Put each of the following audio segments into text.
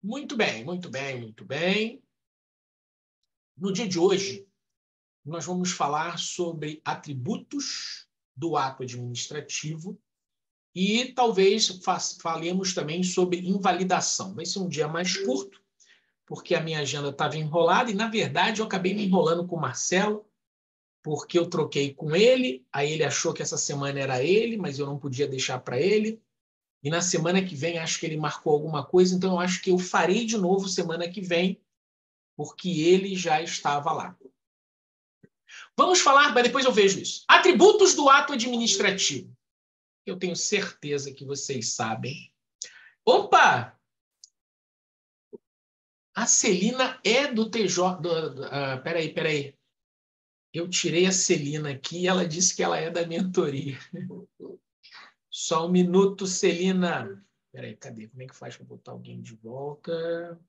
Muito bem, muito bem, muito bem. No dia de hoje, nós vamos falar sobre atributos do ato administrativo e talvez falemos também sobre invalidação. Vai ser um dia mais curto, porque a minha agenda estava enrolada e, na verdade, eu acabei me enrolando com o Marcelo, porque eu troquei com ele, aí ele achou que essa semana era ele, mas eu não podia deixar para ele. E na semana que vem, acho que ele marcou alguma coisa, então eu acho que eu farei de novo semana que vem, porque ele já estava lá. Vamos falar, mas depois eu vejo isso. Atributos do ato administrativo. Eu tenho certeza que vocês sabem. Opa! A Celina é do TJ. Peraí. Eu tirei a Celina aqui e ela disse que ela é da mentoria. Só um minuto, Celina. Peraí, cadê? Como é que faz para botar alguém de volta?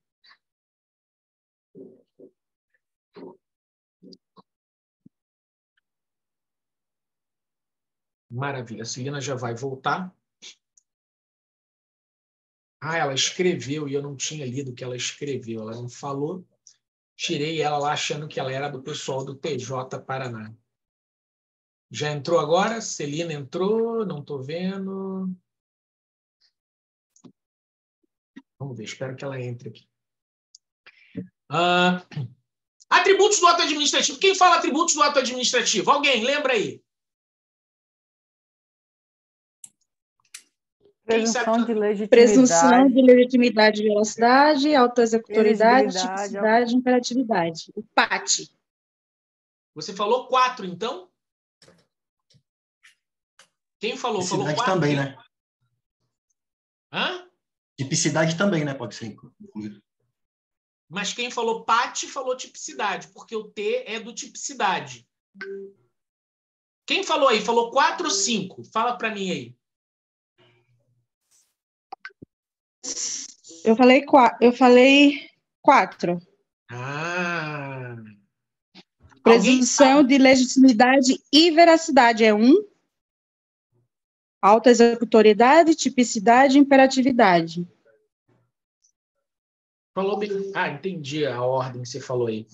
Maravilha. A Celina já vai voltar. Ah, ela escreveu e eu não tinha lido o que ela escreveu. Ela não falou. Tirei ela lá achando que ela era do pessoal do TJ Paraná. Já entrou agora? Celina entrou? Não estou vendo. Vamos ver, espero que ela entre aqui. Atributos do ato administrativo. Quem fala atributos do ato administrativo? Alguém, lembra aí? Presunção de legitimidade. Presunção de legitimidade e velocidade, autoexecutoriedade, tipicidade e imperatividade. O PAT. Você falou 4, então? Quem falou? Tipicidade falou 4? Também, né? Hã? Tipicidade também, né? Pode ser incluído. Mas quem falou PAT falou tipicidade, porque o T é do tipicidade. Quem falou aí? Falou 4 ou 5? Fala para mim aí. Eu falei 4. Ah. Presunção de legitimidade e veracidade é 1. Autoexecutoriedade, tipicidade e imperatividade. Falou bem. Ah, entendi a ordem que você falou aí.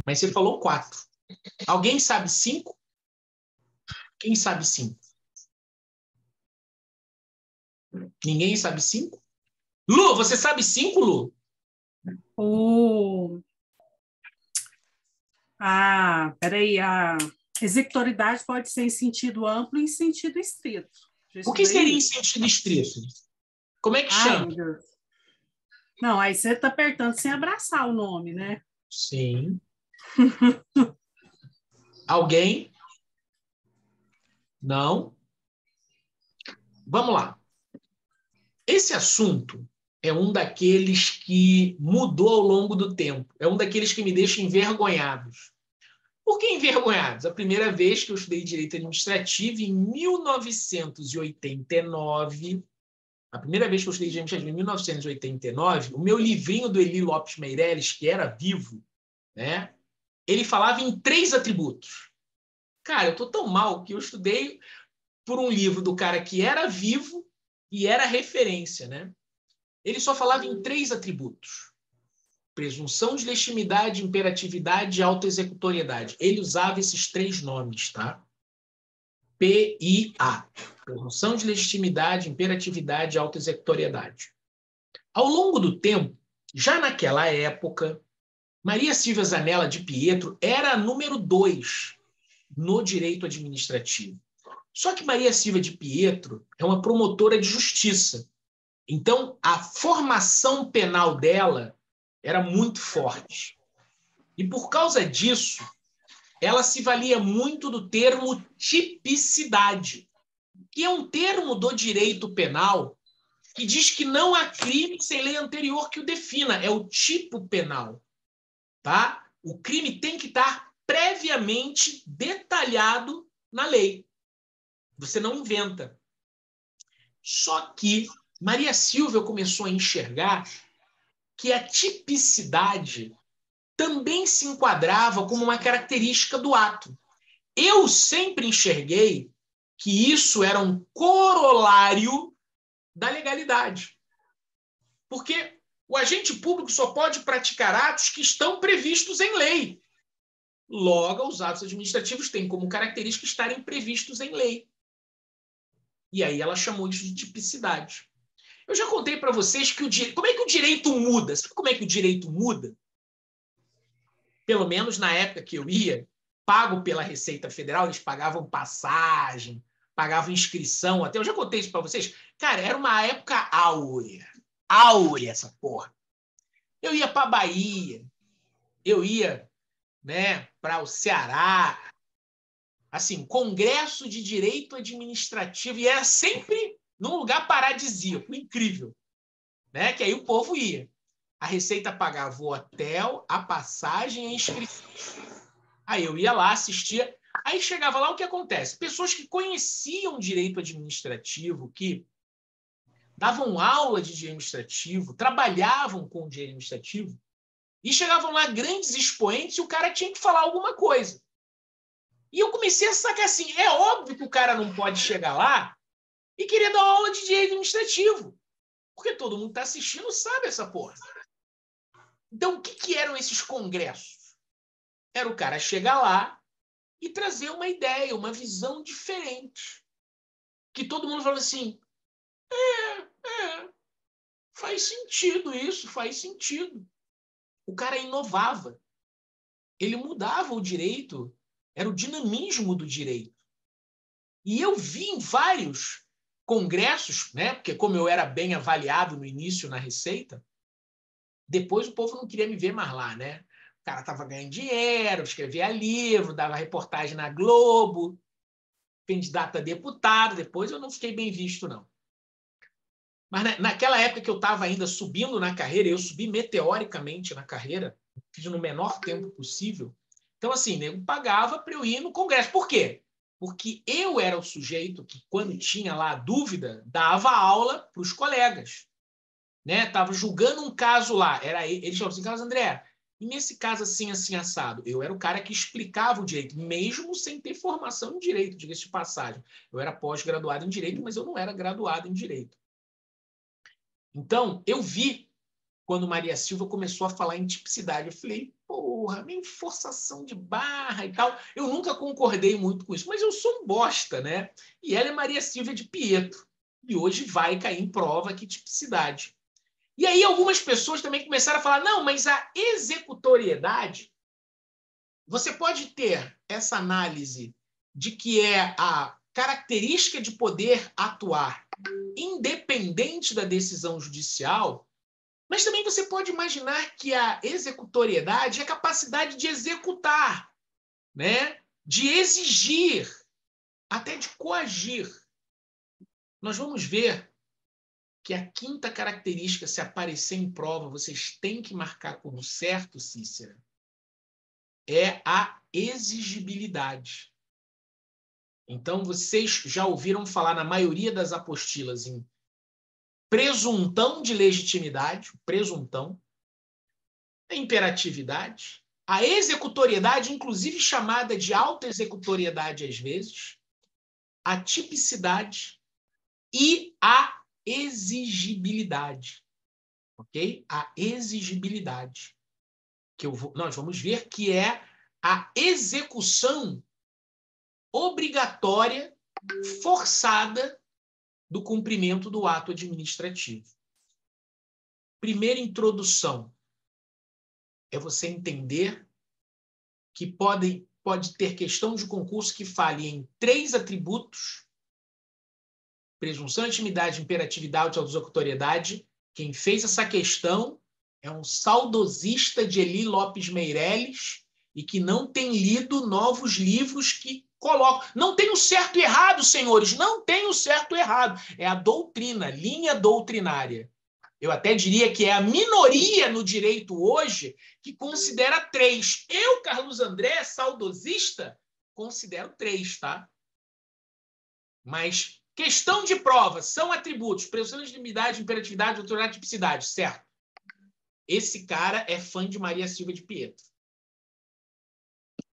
Mas você falou 4. Alguém sabe 5? Quem sabe 5? Ninguém sabe 5? Lu, você sabe 5, Lu? Peraí, a executoridade pode ser em sentido amplo e em sentido estrito. O que seria em sentido estrito? Como é que chama? Meu Deus. Não, aí você está apertando sem abraçar o nome, né? Sim. Alguém? Não? Vamos lá. Esse assunto é um daqueles que mudou ao longo do tempo. É um daqueles que me deixa envergonhados. Por que envergonhados? A primeira vez que eu estudei Direito Administrativo, em 1989, a primeira vez que eu estudei Direito Administrativo, em 1989, o meu livrinho do Eli Lopes Meireles, que era vivo, né, ele falava em 3 atributos. Cara, eu estou tão mal que eu estudei por um livro do cara que era vivo e era referência, né? Ele só falava em 3 atributos. Presunção de legitimidade, imperatividade e autoexecutoriedade. Ele usava esses 3 nomes, tá? PIA. Presunção de legitimidade, imperatividade e autoexecutoriedade. Ao longo do tempo, já naquela época, Maria Silvia Zanella de Pietro era a número 2 no direito administrativo. Só que Maria Silvia de Pietro é uma promotora de justiça. Então, a formação penal dela era muito forte. E, por causa disso, ela se valia muito do termo tipicidade, que é um termo do direito penal que diz que não há crime sem lei anterior que o defina. É o tipo penal. Tá? O crime tem que estar previamente detalhado na lei. Você não inventa. Só que Maria Silvia começou a enxergar que a tipicidade também se enquadrava como uma característica do ato. Eu sempre enxerguei que isso era um corolário da legalidade. Porque O agente público só pode praticar atos que estão previstos em lei. Logo, os atos administrativos têm como característica estarem previstos em lei. E aí ela chamou isso de tipicidade. Eu já contei para vocês que como é que o direito muda? Sabe como é que o direito muda? Pelo menos na época que eu ia, pago pela Receita Federal, eles pagavam passagem, pagavam inscrição, até eu já contei isso para vocês. Cara, era uma época áurea. Áurea essa porra. Eu ia para a Bahia, eu ia, né, para o Ceará, assim, congresso de direito administrativo, e era sempre num lugar paradisíaco, incrível, né? Que aí o povo ia. A Receita pagava o hotel, a passagem e a inscrição. Aí eu ia lá, assistia. Aí chegava lá, o que acontece? Pessoas que conheciam direito administrativo, que davam aula de direito administrativo, trabalhavam com direito administrativo, e chegavam lá grandes expoentes e o cara tinha que falar alguma coisa. E eu comecei a sacar assim, é óbvio que o cara não pode chegar lá e querer dar aula de direito administrativo, porque todo mundo está assistindo sabe essa porra. Então, o que eram esses congressos? Era o cara chegar lá e trazer uma ideia, uma visão diferente. Que todo mundo fala assim, faz sentido isso, faz sentido. O cara inovava. Ele mudava o direito, era o dinamismo do direito. E eu vi em vários congressos, né? Porque como eu era bem avaliado no início na Receita, depois o povo não queria me ver mais lá, né? O cara estava ganhando dinheiro, escrevia livro, dava reportagem na Globo, candidato a deputado, depois eu não fiquei bem visto, não. Mas naquela época que eu estava ainda subindo na carreira, eu subi meteoricamente na carreira, fiz no menor tempo possível. Então, assim, nego pagava para eu ir no congresso. Por quê? Porque eu era o sujeito que, quando tinha lá a dúvida, dava aula para os colegas. Né? Tava julgando um caso lá. Eles falavam assim, Carlos André, e nesse caso assim, assim, assado? Eu era o cara que explicava o direito, mesmo sem ter formação em direito, diga-se de passagem. Eu era pós-graduado em direito, mas eu não era graduado em direito. Então, eu vi quando Maria Silva começou a falar em tipicidade. Eu falei, porra, meio forçação de barra e tal. Eu nunca concordei muito com isso, mas eu sou um bosta, né? E ela é Maria Silva de Pietro. E hoje vai cair em prova que tipicidade. E aí algumas pessoas também começaram a falar, não, mas a executoriedade, você pode ter essa análise de que é a característica de poder atuar independente da decisão judicial, mas também você pode imaginar que a executoriedade é a capacidade de executar, né? De exigir, até de coagir. Nós vamos ver que a quinta característica, se aparecer em prova, vocês têm que marcar como certo, Cícera, é a exigibilidade. Então, vocês já ouviram falar na maioria das apostilas em presuntão de legitimidade, presuntão, a imperatividade, a executoriedade, inclusive chamada de auto-executoriedade às vezes, a tipicidade e a exigibilidade. Ok? A exigibilidade. Nós vamos ver que é a execução obrigatória, forçada, do cumprimento do ato administrativo. Primeira introdução é você entender que pode ter questão de concurso que fale em 3 atributos: presunção, intimidade, imperatividade e auto-executoriedade. Quem fez essa questão é um saudosista de Eli Lopes Meireles e que não tem lido novos livros que colocam. Não tem o certo e errado, senhores, não tem o certo e errado. É a doutrina, linha doutrinária. Eu até diria que é a minoria no direito hoje que considera 3. Eu, Carlos André, saudosista, considero 3, tá? Mas questão de prova, são atributos, presunção de legitimidade, imperatividade, autoridade e tipicidade, certo? Esse cara é fã de Maria Silva de Pietro.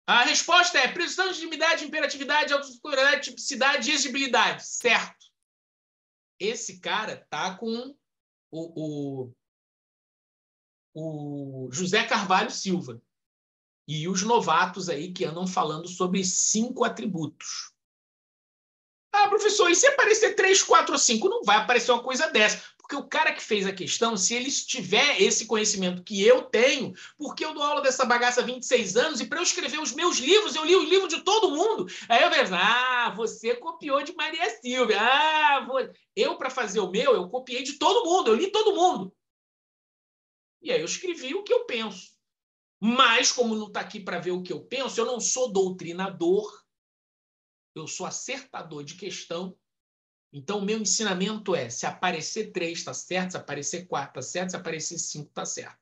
A resposta é presunção de legitimidade, imperatividade, autoridade, tipicidade e exigibilidade, certo? Esse cara tá com o José Carvalho Silva e os novatos aí que andam falando sobre 5 atributos. Ah, professor, e se aparecer 3, 4 ou 5? Não vai aparecer uma coisa dessa. Porque o cara que fez a questão, se ele tiver esse conhecimento que eu tenho, porque eu dou aula dessa bagaça há 26 anos, e para eu escrever os meus livros, eu li o livro de todo mundo. Aí eu vejo, você copiou de Maria Silvia. Eu, para fazer o meu, eu copiei de todo mundo, eu li todo mundo. E aí eu escrevi o que eu penso. Mas, como não está aqui para ver o que eu penso, eu não sou doutrinador, eu sou acertador de questão. Então, o meu ensinamento é, se aparecer 3, está certo, se aparecer 4, está certo, se aparecer 5, está certo.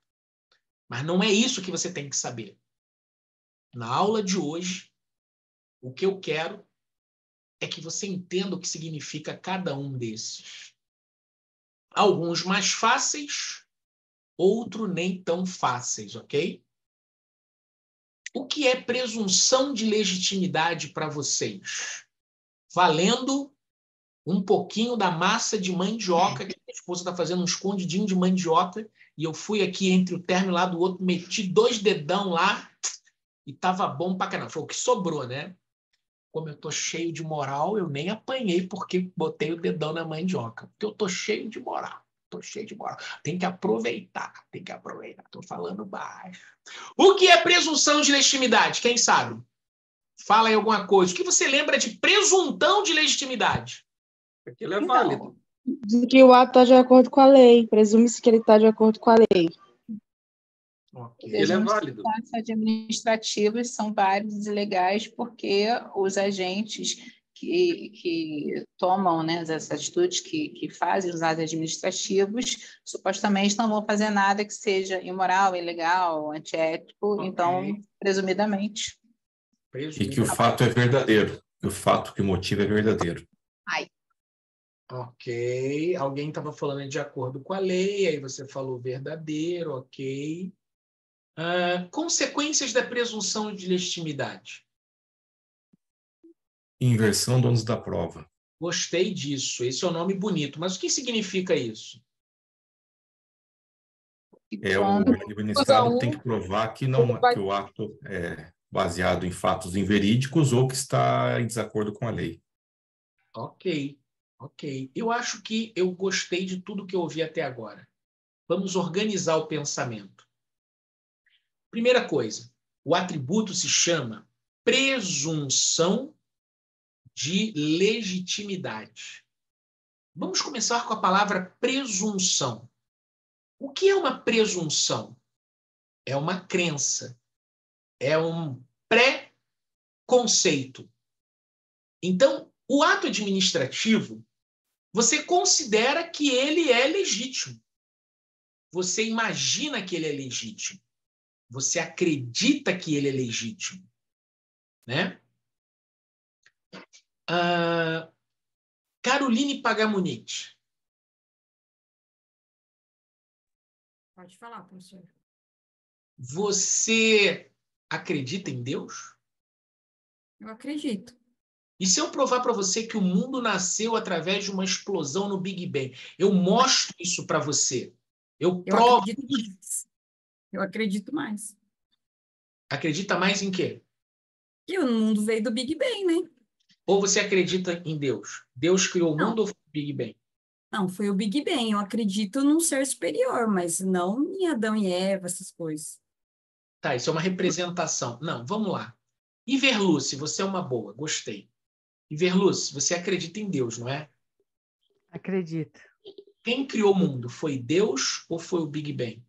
Mas não é isso que você tem que saber. Na aula de hoje, o que eu quero é que você entenda o que significa cada um desses. Alguns mais fáceis, outros nem tão fáceis, ok? O que é presunção de legitimidade para vocês? Valendo um pouquinho da massa de mandioca, que minha esposa está fazendo um escondidinho de mandioca, e eu fui aqui entre o termo lá do outro, meti 2 dedão lá, e estava bom pra caramba. Foi o que sobrou, né? Como eu estou cheio de moral, eu nem apanhei porque botei o dedão na mandioca. Porque eu estou cheio de moral. Estou cheio de moral. Tem que aproveitar. Estou falando baixo. O que é presunção de legitimidade? Quem sabe? Fala aí alguma coisa. O que você lembra de presuntão de legitimidade? Aquilo é válido. De que o ato está de acordo com a lei. Presume-se que ele está de acordo com a lei. Okay. Ele é válido. Os atos administrativos são válidos e legais porque os agentes que tomam, né, essas atitudes, que fazem os atos administrativos, supostamente não vão fazer nada que seja imoral, ilegal, antiético, então, presumidamente. E que o fato é verdadeiro. O fato que motiva é verdadeiro. Ok. Alguém estava falando de acordo com a lei, aí você falou verdadeiro, ok. Consequências da presunção de legitimidade. Inversão do ônus da prova. Gostei disso. Esse é um nome bonito. Mas o que significa isso? O administrado tem que provar que o ato é baseado em fatos inverídicos ou que está em desacordo com a lei. Ok. Eu acho que eu gostei de tudo que eu ouvi até agora. Vamos organizar o pensamento. Primeira coisa, o atributo se chama presunção de legitimidade. Vamos começar com a palavra presunção. O que é uma presunção? É uma crença. É um pré-conceito. Então, o ato administrativo, você considera que ele é legítimo. Você imagina que ele é legítimo. Você acredita que ele é legítimo. Né? Caroline Pagamunite. Pode falar, professor. Você acredita em Deus? Eu acredito. E se eu provar para você que o mundo nasceu através de uma explosão no Big Bang? Eu mostro isso para você. Eu provo. Eu acredito mais. Acredita mais em quê? Que o mundo veio do Big Bang, né? Ou você acredita em Deus? Deus criou o mundo ou foi o Big Bang? Não, foi o Big Bang. Eu acredito num ser superior, mas não em Adão e Eva, essas coisas. Tá, isso é uma representação. Não, vamos lá. Iverluce, você é uma boa, gostei. Iverluce, você acredita em Deus, não é? Acredito. Quem criou o mundo? Foi Deus ou foi o Big Bang?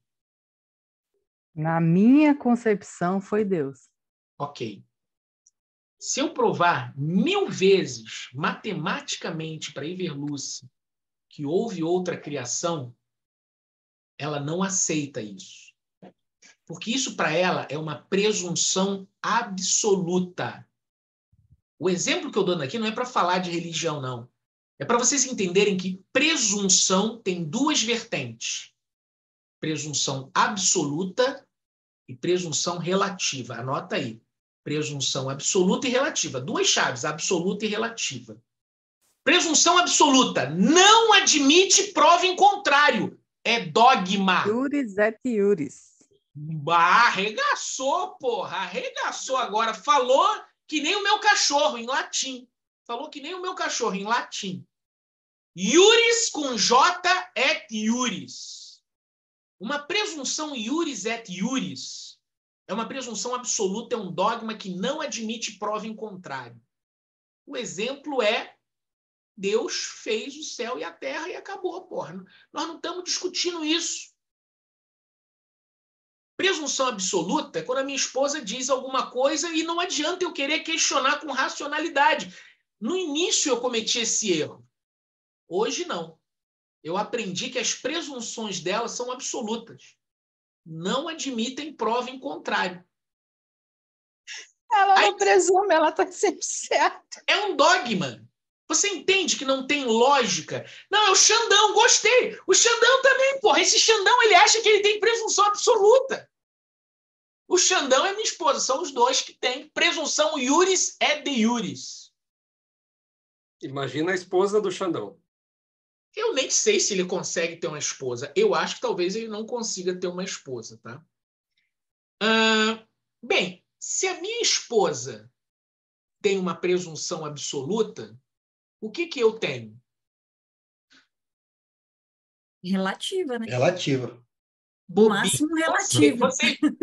Na minha concepção, foi Deus. Ok. Se eu provar 1000 vezes, matematicamente, para Iverluce, que houve outra criação, ela não aceita isso. Porque isso, para ela, é uma presunção absoluta. O exemplo que eu dou aqui não é para falar de religião, não. É para vocês entenderem que presunção tem 2 vertentes. Presunção absoluta e presunção relativa. Anota aí. Presunção absoluta e relativa. 2 chaves, absoluta e relativa. Presunção absoluta não admite prova em contrário. É dogma. Iuris et iuris. Arregaçou, porra. Arregaçou agora. Falou que nem o meu cachorro, em latim. Falou que nem o meu cachorro, em latim. Iuris com J et iuris. Uma presunção iuris et iuris é uma presunção absoluta, é um dogma que não admite prova em contrário. O exemplo é Deus fez o céu e a terra e acabou, porra. Nós não estamos discutindo isso. Presunção absoluta é quando a minha esposa diz alguma coisa e não adianta eu querer questionar com racionalidade. No início eu cometi esse erro. Hoje não. Eu aprendi que as presunções dela são absolutas. Não admitem prova em contrário. Ela não presume, ela está sempre certa. É um dogma. Você entende que não tem lógica? Não, é o Xandão, gostei. O Xandão também, porra. Esse Xandão, ele acha que ele tem presunção absoluta. O Xandão e a minha esposa são os dois que têm presunção iuris et de iuris. Imagina a esposa do Xandão. Eu nem sei se ele consegue ter uma esposa. Eu acho que talvez ele não consiga ter uma esposa, tá? Bem, se a minha esposa tem uma presunção absoluta, o que eu tenho? Relativa, né? Relativa. No máximo relativa.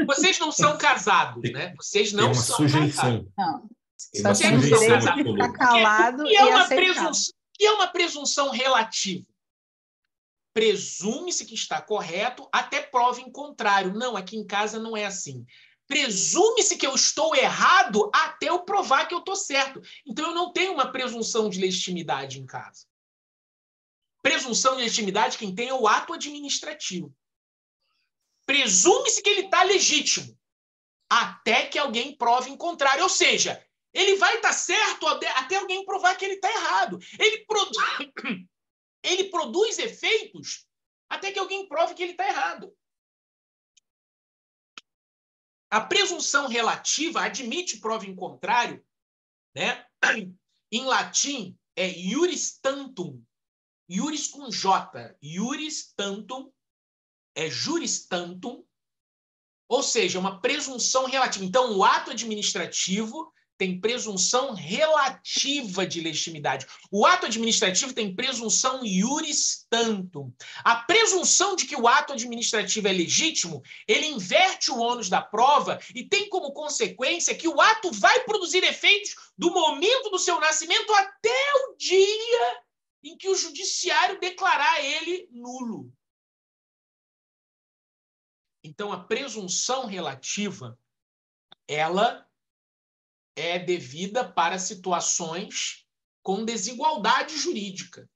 Vocês não são casados, né? Vocês não tem uma são sujeição. casados. Não. Só tem o direito de ficar calado e aceitar. O que é uma presunção relativa? Presume-se que está correto até prova em contrário. Não, aqui em casa não é assim. Presume-se que eu estou errado até eu provar que eu estou certo. Então, eu não tenho uma presunção de legitimidade em casa. Presunção de legitimidade, quem tem é o ato administrativo. Presume-se que ele está legítimo até que alguém prove em contrário. Ou seja, ele vai estar certo até alguém provar que ele está errado. Ele produz efeitos até que alguém prove que ele está errado. A presunção relativa admite prova em contrário, né? Em latim, é iuris tantum. Iuris com J. Iuris tantum é juris tantum, ou seja, uma presunção relativa. Então, o ato administrativo tem presunção relativa de legitimidade. O ato administrativo tem presunção iuris tantum. A presunção de que o ato administrativo é legítimo, ele inverte o ônus da prova e tem como consequência que o ato vai produzir efeitos do momento do seu nascimento até o dia em que o judiciário declarar ele nulo. Então, a presunção relativa, ela é devida para situações com desigualdade jurídica.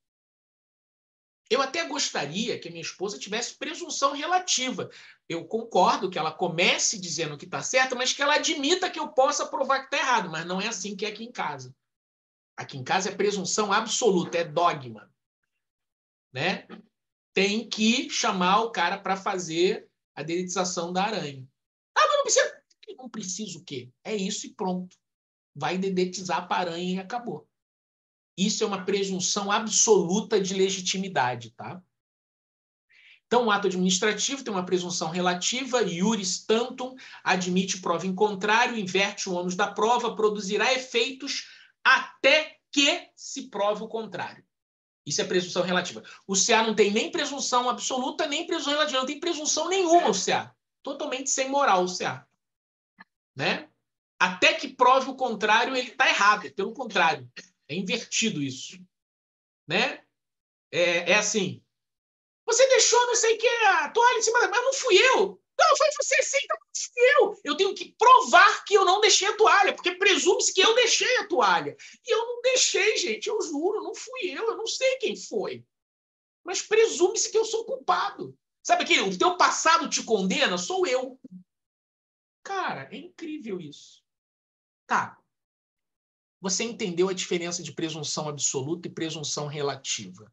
Eu até gostaria que a minha esposa tivesse presunção relativa. Eu concordo que ela comece dizendo que está certa, mas que ela admita que eu possa provar que está errado. Mas não é assim que é aqui em casa. Aqui em casa é presunção absoluta, é dogma. Né? Tem que chamar o cara para fazer a dedetização da aranha. Ah, mas não precisa. Não precisa o quê? É isso e pronto. Vai dedetizar para a aranha e acabou. Isso é uma presunção absoluta de legitimidade, tá? Então, o ato administrativo tem uma presunção relativa, iuris tantum, admite prova em contrário, inverte o ônus da prova, produzirá efeitos até que se prove o contrário. Isso é presunção relativa. O CA não tem nem presunção absoluta, nem presunção relativa. Não tem presunção nenhuma o CA. Totalmente sem moral o CA. Né? Até que prove o contrário, ele está errado. Pelo contrário. É invertido isso. Né? É assim. Você deixou não sei o que a toalha em cima da... Mas não fui eu. Não, foi você sim, então não fui eu. Eu tenho que provar que eu não deixei a toalha, porque presume-se que eu deixei a toalha. E eu não deixei, gente, eu juro, não fui eu não sei quem foi. Mas presume-se que eu sou culpado. Sabe aquele, o teu passado te condena? Sou eu. Cara, é incrível isso. Tá. Você entendeu a diferença de presunção absoluta e presunção relativa.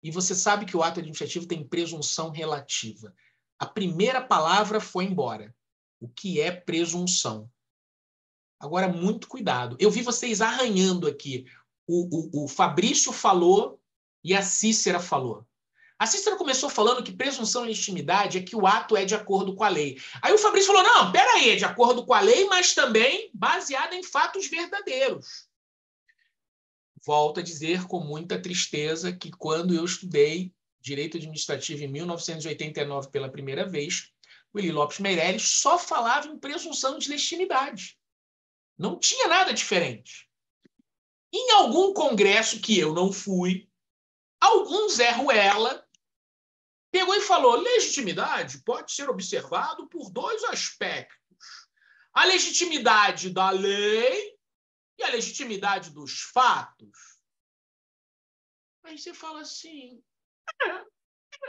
E você sabe que o ato administrativo tem presunção relativa. A primeira palavra foi embora. O que é presunção? Agora, muito cuidado. Eu vi vocês arranhando aqui. O Fabrício falou e a Cícera falou. A Cícera começou falando que presunção de legitimidade é que o ato é de acordo com a lei. Aí o Fabrício falou, não, peraí, é de acordo com a lei, mas também baseado em fatos verdadeiros. Volto a dizer com muita tristeza que quando eu estudei Direito Administrativo em 1989 pela primeira vez, o Willy Lopes Meireles só falava em presunção de legitimidade. Não tinha nada diferente. Em algum congresso que eu não fui, algum Zé Ruela pegou e falou: legitimidade pode ser observado por dois aspectos. A legitimidade da lei e a legitimidade dos fatos. Aí você fala assim...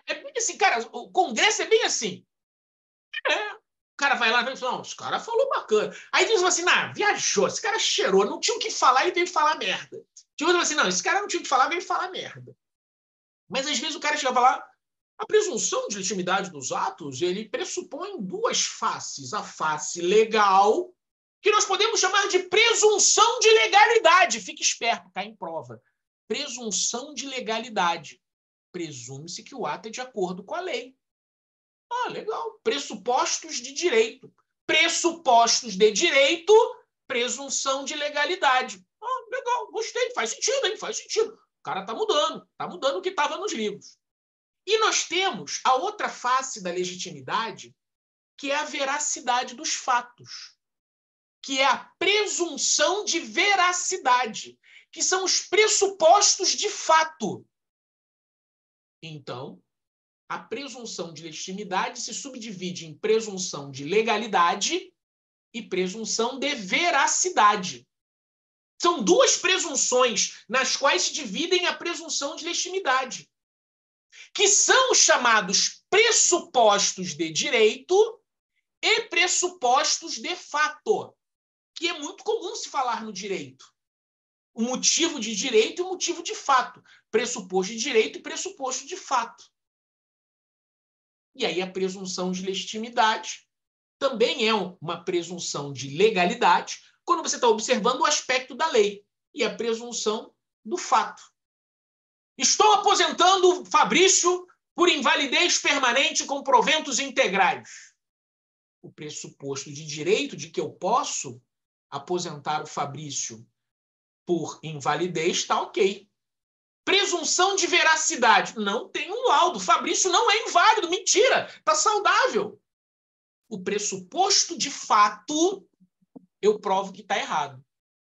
É bem assim, cara, o Congresso é bem assim. O cara vai lá e fala, não, esse cara falou bacana. Aí diz assim, não, viajou, esse cara cheirou, não tinha o que falar e veio falar merda. Tinha outro assim, não, esse cara não tinha o que falar, veio falar merda. Mas às vezes o cara chega a falar, a presunção de legitimidade dos atos, ele pressupõe duas faces. A face legal, que nós podemos chamar de presunção de legalidade. Fique esperto, cai em prova. Presunção de legalidade. Presume-se que o ato é de acordo com a lei. Ah, legal. Pressupostos de direito. Pressupostos de direito, presunção de legalidade. Ah, legal, gostei. Faz sentido, hein? Faz sentido. O cara está mudando. Está mudando o que estava nos livros. E nós temos a outra face da legitimidade, que é a veracidade dos fatos, que é a presunção de veracidade, que são os pressupostos de fato. Então, a presunção de legitimidade se subdivide em presunção de legalidade e presunção de veracidade. São duas presunções nas quais se dividem a presunção de legitimidade, que são chamados pressupostos de direito e pressupostos de fato, que é muito comum se falar no direito. O motivo de direito e o motivo de fato. Pressuposto de direito e pressuposto de fato. E aí a presunção de legitimidade também é uma presunção de legalidade quando você está observando o aspecto da lei e a presunção do fato. Estou aposentando Fabrício por invalidez permanente com proventos integrais. O pressuposto de direito de que eu posso aposentar o Fabrício por invalidez está ok. Presunção de veracidade. Não tem um laudo. Fabrício não é inválido. Mentira. Está saudável. O pressuposto de fato, eu provo que está errado.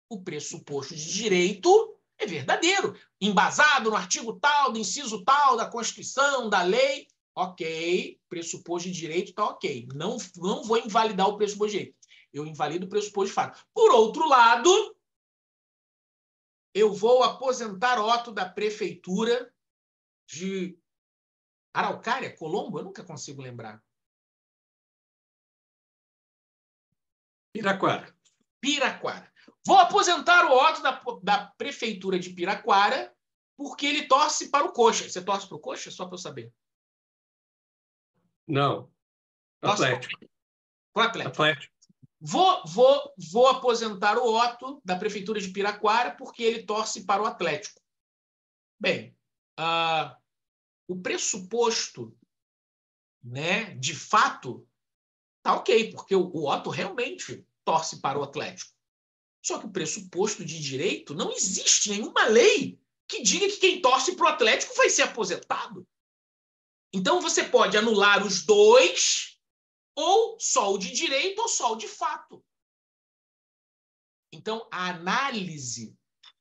O pressuposto de direito é verdadeiro. Embasado no artigo tal, do inciso tal, da Constituição, da lei. Ok. Pressuposto de direito está ok. Não vou invalidar o pressuposto de direito. Eu invalido o pressuposto de fato. Por outro lado, eu vou aposentar Otto da prefeitura de Araucária, Colombo, eu nunca consigo lembrar. Piraquara. Piraquara. Vou aposentar o Otto da prefeitura de Piraquara porque ele torce para o Coxa. Você torce para o Coxa? Só para eu saber. Não. Atlético. Para o Atlético. Atlético. Vou aposentar o Otto da prefeitura de Piraquara porque ele torce para o Atlético. Bem, o pressuposto, né, de fato está ok, porque o Otto realmente torce para o Atlético. Só que o pressuposto de direito, não existe nenhuma lei que diga que quem torce para o Atlético vai ser aposentado. Então você pode anular os dois, ou só o de direito ou só o de fato. Então, a análise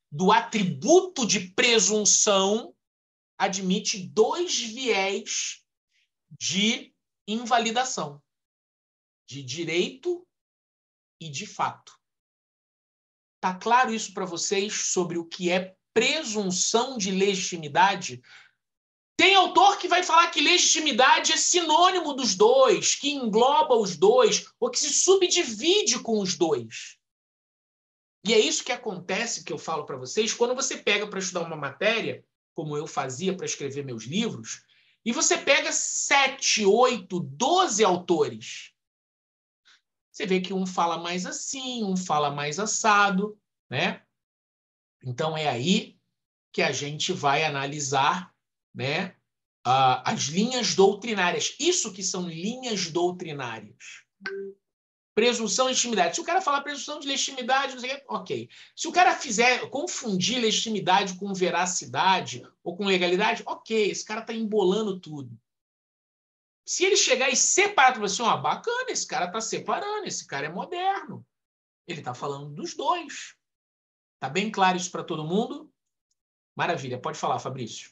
do atributo de presunção admite dois viés de invalidação, de direito e de fato. Está claro isso para vocês sobre o que é presunção de legitimidade? Tem autor que vai falar que legitimidade é sinônimo dos dois, que engloba os dois, ou que se subdivide com os dois. E é isso que acontece, que eu falo para vocês, quando você pega para estudar uma matéria, como eu fazia para escrever meus livros, e você pega 7, 8, 12 autores. Você vê que um fala mais assim, um fala mais assado, né? Então é aí que a gente vai analisar, né, as linhas doutrinárias. Isso que são linhas doutrinárias. Presunção de legitimidade. Se o cara falar presunção de legitimidade, não sei o quê, ok. Se o cara confundir legitimidade com veracidade ou com legalidade, ok, esse cara está embolando tudo. Se ele chegar e separar para você, bacana, esse cara está separando, esse cara é moderno. Ele está falando dos dois. Está bem claro isso para todo mundo? Maravilha. Pode falar, Fabrício.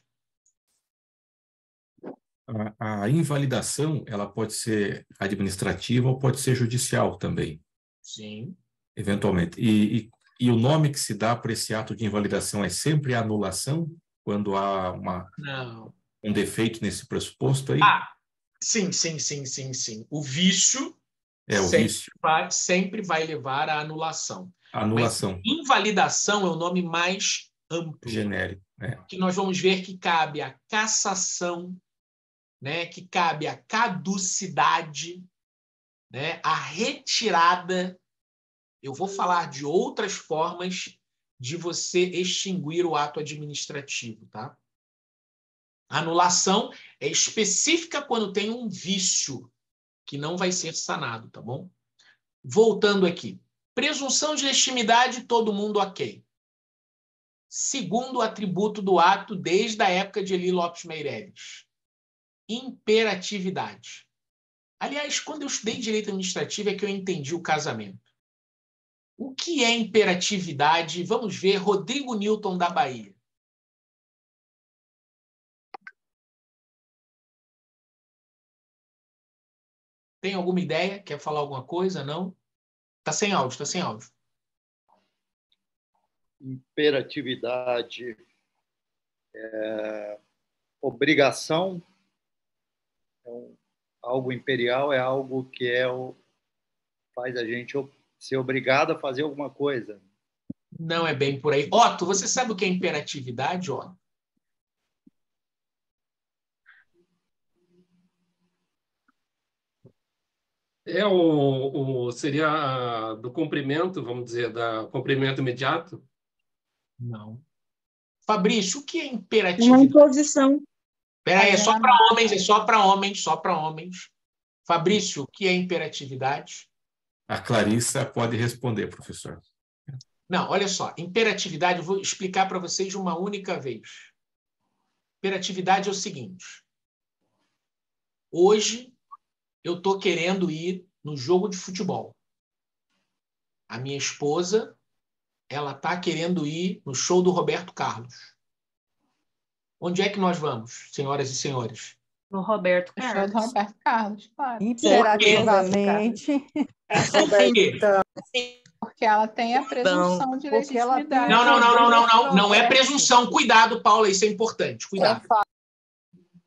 A invalidação, ela pode ser administrativa ou pode ser judicial também. Sim. Eventualmente. E o nome que se dá para esse ato de invalidação é sempre anulação, quando há um defeito nesse pressuposto aí? Sim. O vício, sempre vai levar à anulação. Anulação. Mas invalidação é o nome mais amplo. Genérico. Que nós vamos ver que cabe a cassação, né, que cabe a caducidade, né, a retirada. Eu vou falar de outras formas de você extinguir o ato administrativo, tá? A anulação é específica quando tem um vício que não vai ser sanado, tá bom? Voltando aqui. Presunção de legitimidade, todo mundo ok. Segundo atributo do ato desde a época de Eli Lopes Meireles. Imperatividade. Aliás, quando eu estudei direito administrativo é que eu entendi o casamento. O que é imperatividade? Vamos ver. Rodrigo Newton, da Bahia. Tem alguma ideia? Quer falar alguma coisa? Não? Está sem áudio, está sem áudio. Imperatividade, obrigação, algo imperial é algo que faz a gente ser obrigado a fazer alguma coisa. Não é bem por aí. Otto, você sabe o que é imperatividade, Otto? Seria do cumprimento, vamos dizer, do cumprimento imediato? Não. Fabrício, o que é imperatividade? Uma imposição. Peraí, é só para homens, só para homens. Fabrício, o que é imperatividade? A Clarissa pode responder, professor. Não, olha só. Imperatividade, eu vou explicar para vocês uma única vez. Imperatividade é o seguinte. Hoje, eu estou querendo ir no jogo de futebol. A minha esposa, ela está querendo ir no show do Roberto Carlos. Onde é que nós vamos, senhoras e senhores? No Roberto Carlos. Show do Roberto Carlos, claro. Imperativamente. Porque ela tem a presunção de legitimidade. Não. Não é presunção. Cuidado, Paula, isso é importante. Cuidado.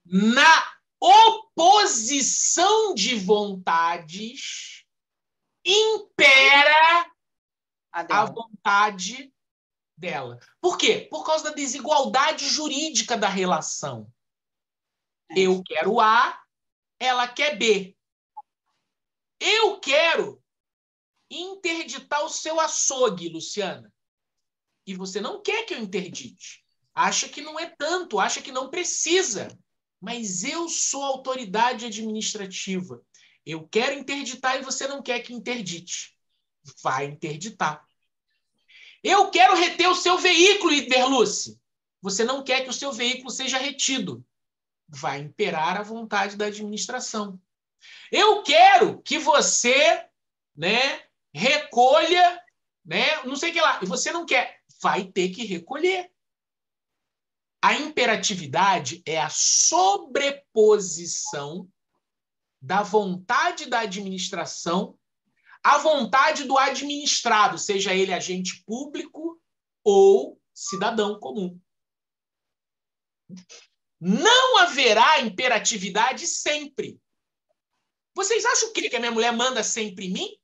Na oposição de vontades, impera a vontade dela. Por quê? Por causa da desigualdade jurídica da relação. Eu quero A, ela quer B. Eu quero interditar o seu açougue, Luciana. E você não quer que eu interdite. Acha que não é tanto, acha que não precisa. Mas eu sou autoridade administrativa. Eu quero interditar e você não quer que interdite. Vai interditar. Eu quero reter o seu veículo, Iverluce. Você não quer que o seu veículo seja retido. Vai imperar a vontade da administração. Eu quero que você, recolha, não sei o que lá. E você não quer. Vai ter que recolher. A imperatividade é a sobreposição da vontade da administração à vontade do administrado, seja ele agente público ou cidadão comum. Não haverá imperatividade sempre. Vocês acham que a minha mulher manda sempre em mim?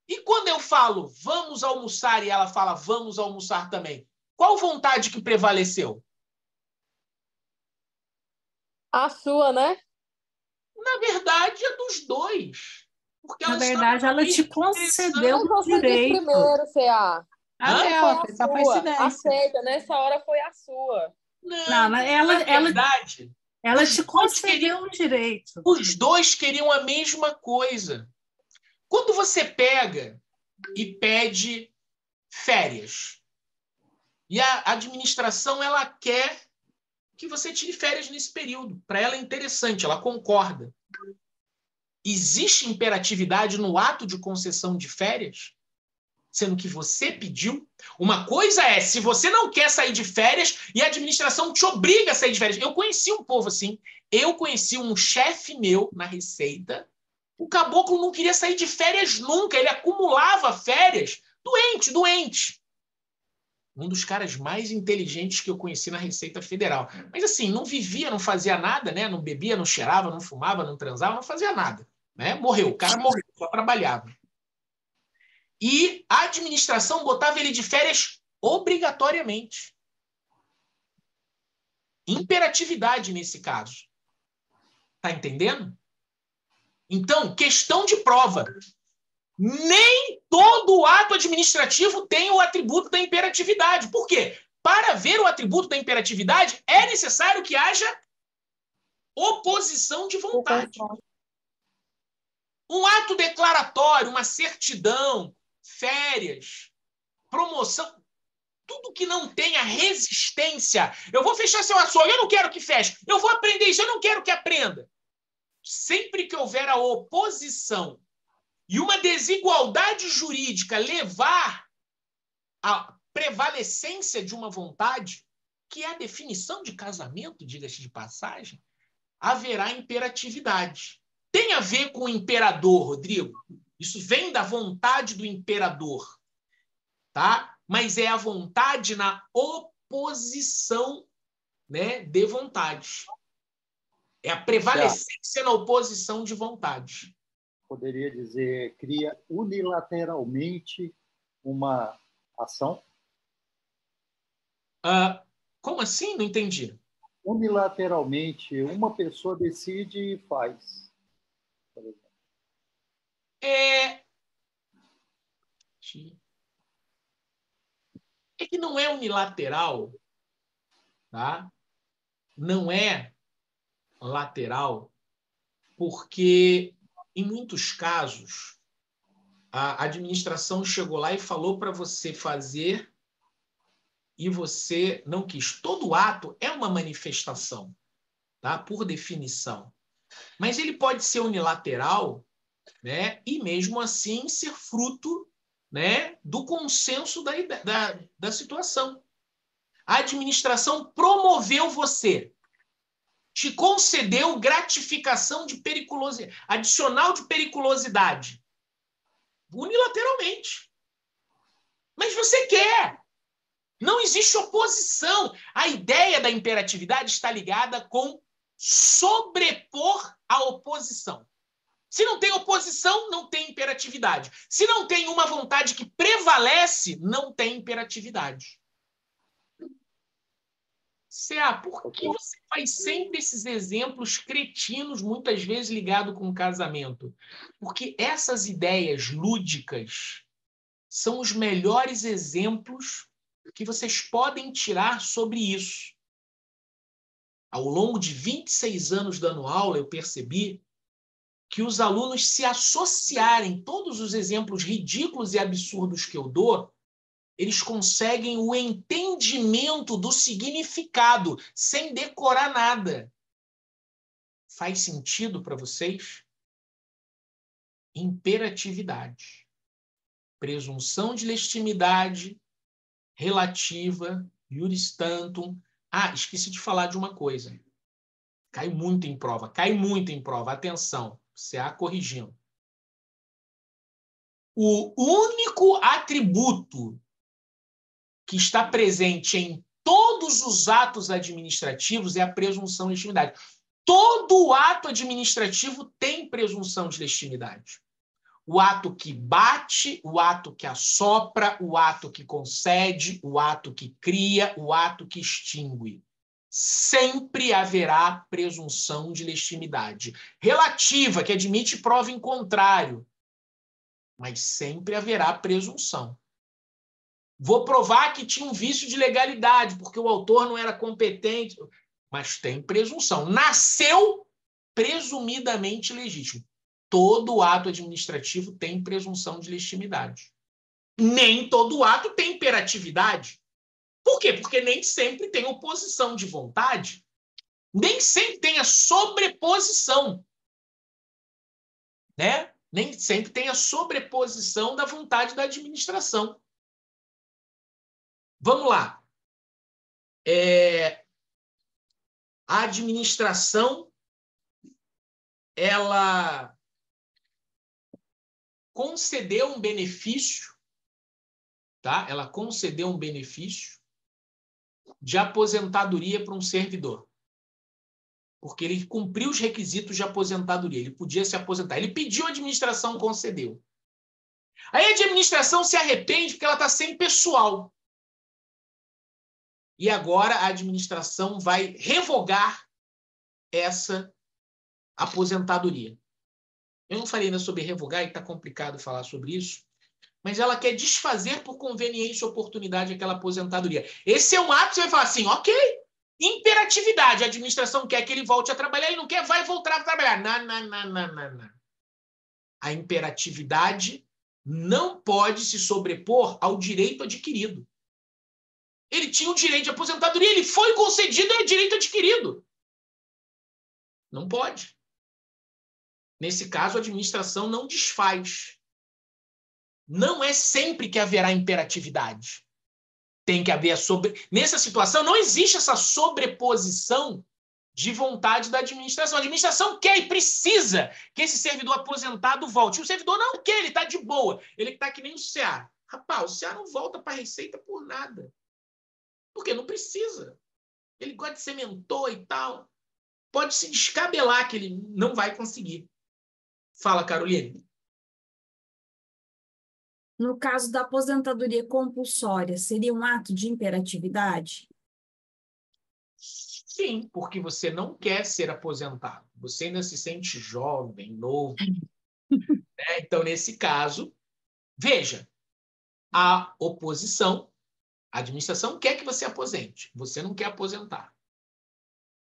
E quando eu falo, vamos almoçar, e ela fala, vamos almoçar também, qual vontade que prevaleceu? A sua, né? Na verdade, é dos dois. Porque na verdade, ela te concedeu o direito. Primeiro, CA. A dela, foi coincidência. Aceita, nessa hora foi a sua. Não, ela... Na verdade, Ela te concedeu um direito. Os dois queriam a mesma coisa. Quando você pega e pede férias, e a administração ela quer que você tire férias nesse período. Para ela é interessante, ela concorda. Existe imperatividade no ato de concessão de férias, sendo que você pediu? Uma coisa é, se você não quer sair de férias e a administração te obriga a sair de férias. Eu conheci um povo assim. Eu conheci um chefe meu na Receita. O caboclo não queria sair de férias nunca. Ele acumulava férias. Doente. Um dos caras mais inteligentes que eu conheci na Receita Federal. Mas assim, não vivia, não fazia nada, né? Não bebia, não cheirava, não fumava, não transava, não fazia nada. Né? Morreu. O cara morreu, só trabalhava. E a administração botava ele de férias obrigatoriamente. Imperatividade nesse caso. Tá entendendo? Então, questão de prova. Nem todo ato administrativo tem o atributo da imperatividade. Por quê? Para ver o atributo da imperatividade, é necessário que haja oposição de vontade. Um ato declaratório, uma certidão, férias, promoção, tudo que não tenha resistência. Eu vou fechar seu açougue, eu não quero que feche. Eu vou aprender isso, eu não quero que aprenda. Sempre que houver a oposição e uma desigualdade jurídica levar à prevalecência de uma vontade, que é a definição de casamento, diga-se de passagem, haverá imperatividade. Tem a ver com o imperador, Rodrigo. Isso vem da vontade do imperador, tá? Mas é a vontade na oposição, né, de vontade. É a prevalecência na oposição de vontade. Poderia dizer, cria unilateralmente uma ação? Como assim? Não entendi. Unilateralmente, uma pessoa decide e faz. Por exemplo. É que não é unilateral, tá? Não é lateral, porque, em muitos casos, a administração chegou lá e falou para você fazer e você não quis. Todo ato é uma manifestação, tá? Por definição. Mas ele pode ser unilateral, né? E, mesmo assim, ser fruto, né, do consenso da situação. A administração promoveu você, te concedeu gratificação de periculosidade, adicional de periculosidade, unilateralmente. Mas você quer. Não existe oposição. A ideia da imperatividade está ligada com sobrepor a oposição. Se não tem oposição, não tem imperatividade. Se não tem uma vontade que prevalece, não tem imperatividade. Céa, por que você faz sempre esses exemplos cretinos, muitas vezes ligados com o casamento? Porque essas ideias lúdicas são os melhores exemplos que vocês podem tirar sobre isso. Ao longo de 26 anos dando aula, eu percebi que os alunos se associarem, todos os exemplos ridículos e absurdos que eu dou, eles conseguem o entendimento do significado, sem decorar nada. Faz sentido para vocês? Imperatividade. Presunção de legitimidade relativa, iuris tantum. Esqueci de falar de uma coisa. Cai muito em prova. Atenção, CA corrigindo. O único atributo que está presente em todos os atos administrativos é a presunção de legitimidade. Todo ato administrativo tem presunção de legitimidade. O ato que bate, o ato que assopra, o ato que concede, o ato que cria, o ato que extingue. Sempre haverá presunção de legitimidade. Relativa, que admite prova em contrário. Mas sempre haverá presunção. Vou provar que tinha um vício de legalidade, porque o autor não era competente. mas tem presunção. Nasceu presumidamente legítimo. Todo ato administrativo tem presunção de legitimidade. Nem todo ato tem imperatividade. Por quê? Porque nem sempre tem oposição de vontade. Nem sempre tem a sobreposição. Né? Nem sempre tem a sobreposição da vontade da administração. Vamos lá. A administração, ela concedeu um benefício, tá? Ela concedeu um benefício de aposentadoria para um servidor. Porque ele cumpriu os requisitos de aposentadoria, ele podia se aposentar. Ele pediu, a administração concedeu. Aí a administração se arrepende porque ela está sem pessoal. E agora a administração vai revogar essa aposentadoria. Eu não falei ainda sobre revogar, e está complicado falar sobre isso, mas ela quer desfazer por conveniência e oportunidade aquela aposentadoria. Esse é um ato que você vai falar assim, ok, imperatividade, a administração quer que ele volte a trabalhar, ele não quer, vai voltar a trabalhar. Não. A imperatividade não pode se sobrepor ao direito adquirido. Ele tinha o direito de aposentadoria, ele foi concedido, é o direito adquirido. Não pode. Nesse caso, a administração não desfaz. Não é sempre que haverá imperatividade. Tem que haver Nessa situação, não existe essa sobreposição de vontade da administração. A administração quer e precisa que esse servidor aposentado volte. O servidor não quer, ele está de boa. Ele está que nem o CA. Rapaz, o CA não volta para a Receita por nada. Porque não precisa. Ele gosta de ser mentor e tal. Pode se descabelar que ele não vai conseguir. Fala, Caroline. No caso da aposentadoria compulsória, seria um ato de imperatividade? Sim, porque você não quer ser aposentado. Você ainda se sente jovem, novo. Né? Então, nesse caso, veja, a oposição, a administração quer que você aposente. Você não quer aposentar.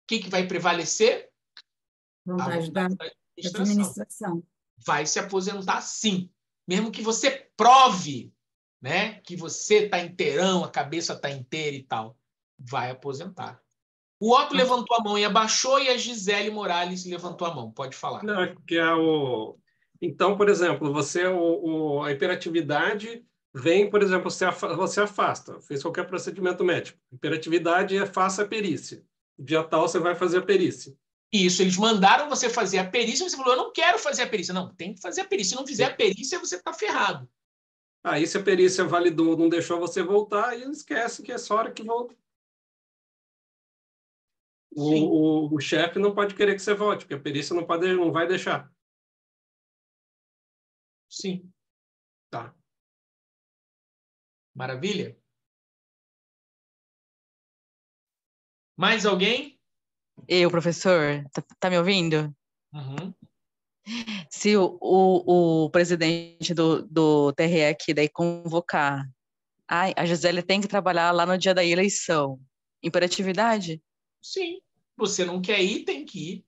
O que vai prevalecer? Vontade da administração. Vai se aposentar, sim. Mesmo que você prove, né, que você está inteirão, a cabeça está inteira e tal. Vai aposentar. O Otto levantou a mão e abaixou, e a Gisele Morales levantou a mão. Pode falar. Não, que é o... Então, por exemplo, a hiperatividade vem, por exemplo, você afasta, fez qualquer procedimento médico. Hiperatividade é faça a perícia. Dia tal você vai fazer a perícia. Isso, eles mandaram você fazer a perícia, você falou, eu não quero fazer a perícia. Não, tem que fazer a perícia. Se não fizer a perícia, você está ferrado. Aí, se a perícia validou, não deixou você voltar, aí esquece que é só hora que volta. O chefe não pode querer que você volte, porque a perícia não vai deixar. Sim. Tá. Maravilha? Mais alguém? Eu, professor, tá me ouvindo? Uhum. Se o presidente do TRE aqui daí convocar, a Gisele tem que trabalhar lá no dia da eleição. Imperatividade? Sim. Você não quer ir, tem que ir.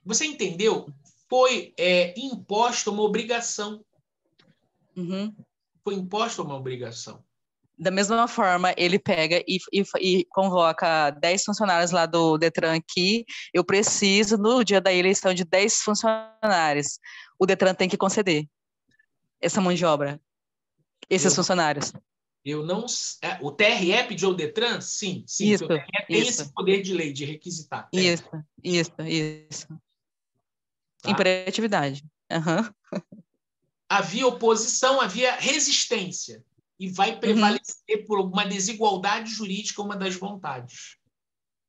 Você entendeu? Foi imposta uma obrigação. Uhum. Foi imposta uma obrigação. Da mesma forma, ele pega e convoca 10 funcionários lá do Detran aqui. Eu preciso, no dia da eleição, de 10 funcionários. O Detran tem que conceder essa mão de obra, esses funcionários. Eu não... O TRE pediu ao Detran? Sim. Isso, o TRE tem esse poder de lei, de requisitar. Isso. Tá? Imperatividade. Uhum. Havia oposição, havia resistência. E vai prevalecer por uma desigualdade jurídica, uma das vontades.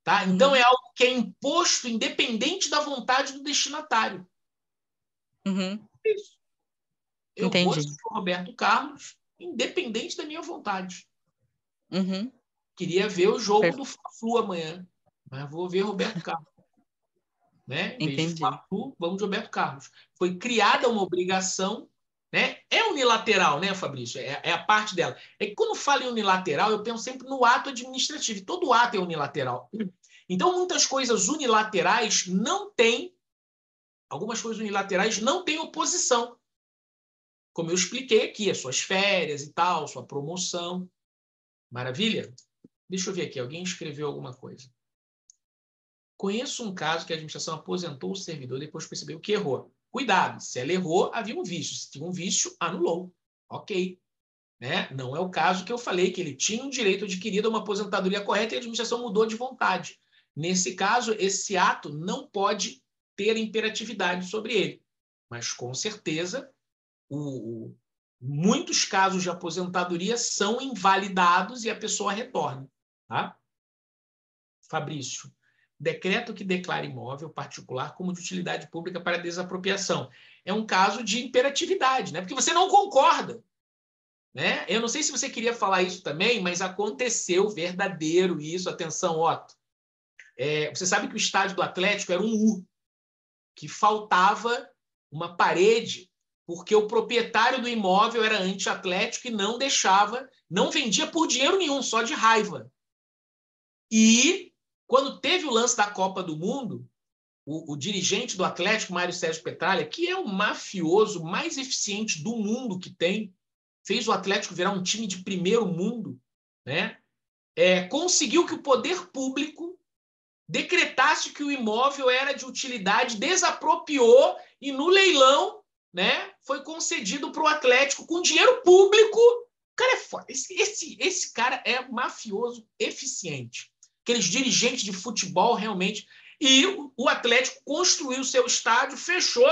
Tá? Então, é algo que é imposto independente da vontade do destinatário. Isso. Eu vou ser o Roberto Carlos, independente da minha vontade. Queria ver o jogo do Fla-Flu amanhã, mas vou ver Roberto Carlos. Né? Em vez de Fla-Flu, vamos de Roberto Carlos. Foi criada uma obrigação né? É unilateral, né, Fabrício? É a parte dela. É que quando falo em unilateral, eu penso sempre no ato administrativo. E todo ato é unilateral. Então, muitas coisas unilaterais não têm, algumas coisas unilaterais não têm oposição. Como eu expliquei aqui, as suas férias e tal, sua promoção. Maravilha? Deixa eu ver aqui, alguém escreveu alguma coisa. Conheço um caso que a administração aposentou o servidor e depois percebeu que errou. Cuidado, se ela errou, havia um vício. Se tinha um vício, anulou. Ok. Né? Não é o caso que eu falei, que ele tinha um direito adquirido a uma aposentadoria correta e a administração mudou de vontade. Nesse caso, esse ato não pode ter imperatividade sobre ele. Mas, com certeza, muitos casos de aposentadoria são invalidados e a pessoa retorna. Tá? Fabrício. Decreto que declara imóvel particular como de utilidade pública para desapropriação. É um caso de imperatividade, né? Porque você não concorda. Né? Eu não sei se você queria falar isso também, mas aconteceu verdadeiro isso. Atenção, Otto. Você sabe que o estádio do Atlético era um U, que faltava uma parede, porque o proprietário do imóvel era anti-atlético e não deixava, não vendia por dinheiro nenhum, só de raiva. E quando teve o lance da Copa do Mundo, o dirigente do Atlético, Mário Sérgio Petralha, que é o mafioso mais eficiente do mundo que tem, fez o Atlético virar um time de primeiro mundo, né? Conseguiu que o poder público decretasse que o imóvel era de utilidade, desapropriou e no leilão, né, foi concedido para o Atlético com dinheiro público. O cara é foda. Esse cara é mafioso eficiente. Aqueles dirigentes de futebol, realmente. E o Atlético construiu seu estádio, fechou.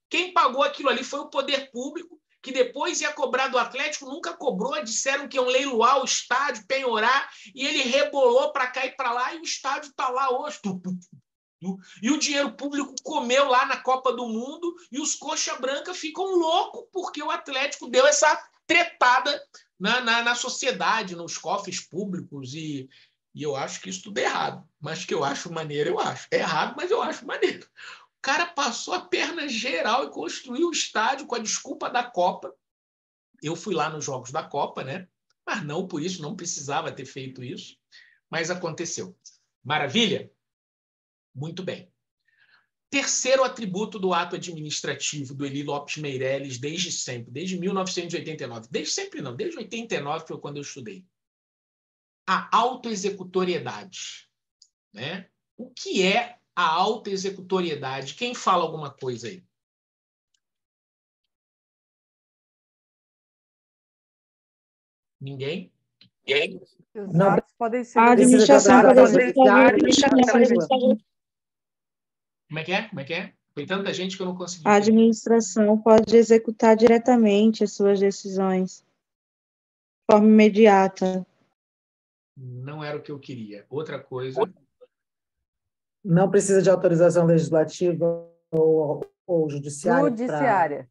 Quem pagou aquilo ali foi o poder público, que depois ia cobrar do Atlético, nunca cobrou, disseram que iam leiloar o estádio, penhorar, e ele rebolou para cá e para lá, e o estádio está lá hoje. E o dinheiro público comeu lá na Copa do Mundo, e os coxa branca ficam loucos porque o Atlético deu essa tretada na sociedade, nos cofres públicos, e eu acho que isso tudo é errado. Mas que eu acho maneiro, eu acho. É errado, mas eu acho maneiro. O cara passou a perna geral e construiu o estádio com a desculpa da Copa. Eu fui lá nos Jogos da Copa, né? Mas não por isso, não precisava ter feito isso. Mas aconteceu. Maravilha? Muito bem. Terceiro atributo do ato administrativo do Eli Lopes Meireles desde sempre, desde 1989. Desde sempre não, desde 89 foi quando eu estudei. A autoexecutoriedade, né? O que é a autoexecutoriedade? Quem fala alguma coisa aí? Ninguém? Ninguém? Os atos podem ser... A administração pode executar... Como é que é? Como é que é? Tem tanta gente que eu não consegui. A administração pode executar diretamente as suas decisões, de forma imediata. Não era o que eu queria. Outra coisa... Não precisa de autorização legislativa ou judiciária? Judiciária.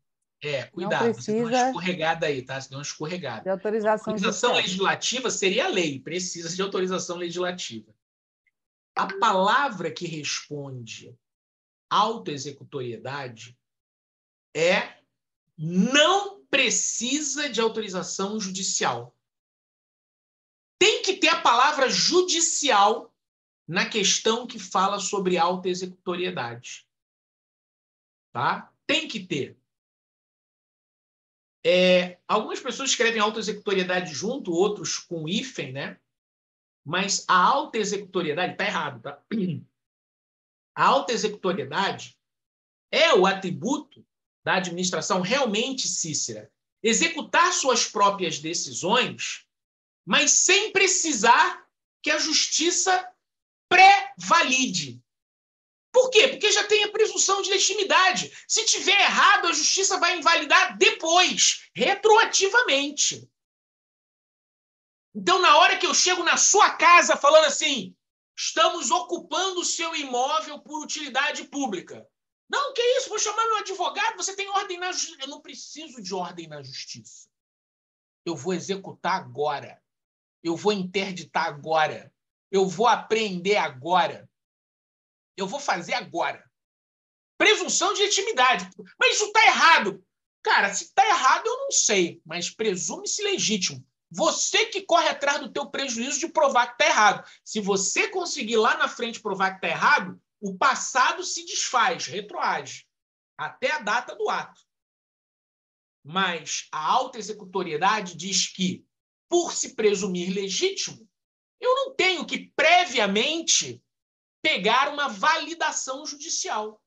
Cuidado, não você deu uma escorregada aí, tá? Você deu uma escorregada. De autorização legislativa seria lei, precisa de autorização legislativa. A palavra que responde autoexecutoriedade é não precisa de autorização judicial. Tem que ter a palavra judicial na questão que fala sobre autoexecutoriedade. Tá? Tem que ter. Algumas pessoas escrevem autoexecutoriedade junto, outros com hífen, né? Mas a autoexecutoriedade está errado, tá? A autoexecutoriedade é o atributo da administração realmente, Cícera, executar suas próprias decisões, mas sem precisar que a justiça pré-valide. Por quê? Porque já tem a presunção de legitimidade. Se tiver errado, a justiça vai invalidar depois, retroativamente. Então, na hora que eu chego na sua casa falando assim, estamos ocupando o seu imóvel por utilidade pública. Não, que isso? Vou chamar meu advogado, você tem ordem na justiça. Eu não preciso de ordem na justiça. Eu vou executar agora. Eu vou interditar agora. Eu vou apreender agora. Eu vou fazer agora. Presunção de legitimidade. Mas isso está errado. Cara, se está errado, eu não sei, mas presume-se legítimo. Você que corre atrás do teu prejuízo de provar que está errado. Se você conseguir lá na frente provar que está errado, o passado se desfaz, retroage, até a data do ato. Mas a autoexecutoriedade diz que, por se presumir legítimo, eu não tenho que previamente pegar uma validação judicial.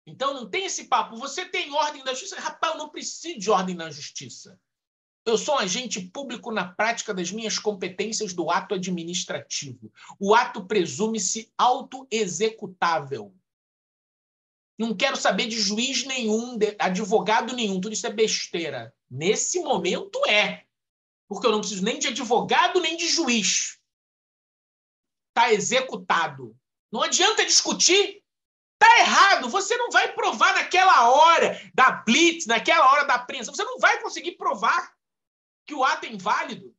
Então, não tem esse papo. Você tem ordem da justiça? Rapaz, eu não preciso de ordem na justiça. Eu sou um agente público na prática das minhas competências do ato administrativo. O ato presume-se autoexecutável. Não quero saber de juiz nenhum, de advogado nenhum. Tudo isso é besteira. Nesse momento é. Porque eu não preciso nem de advogado, nem de juiz. Está executado. Não adianta discutir. Está errado. Você não vai provar naquela hora da blitz, naquela hora da apreensão. Você não vai conseguir provar que o ato é inválido.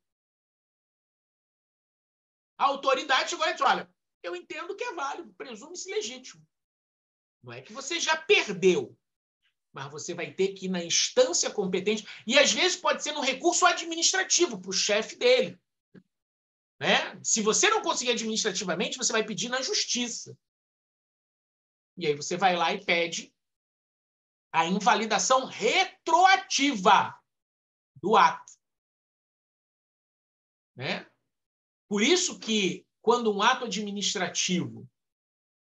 A autoridade chegou e disse, olha, eu entendo que é válido, presume-se legítimo. Não é que você já perdeu, mas você vai ter que ir na instância competente, e às vezes pode ser no recurso administrativo, para o chefe dele. Né? Se você não conseguir administrativamente, você vai pedir na justiça. E aí você vai lá e pede a invalidação retroativa do ato. Né? Por isso que, quando um ato administrativo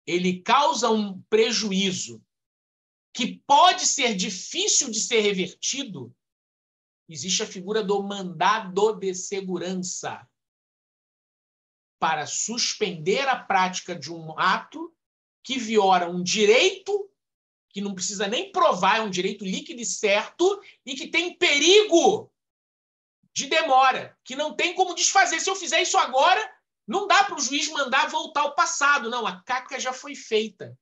ele causa um prejuízo que pode ser difícil de ser revertido, existe a figura do mandado de segurança para suspender a prática de um ato que viola um direito que não precisa nem provar, é um direito líquido e certo, e que tem perigo de demora, que não tem como desfazer. Se eu fizer isso agora, não dá para o juiz mandar voltar ao passado. Não, a caca já foi feita.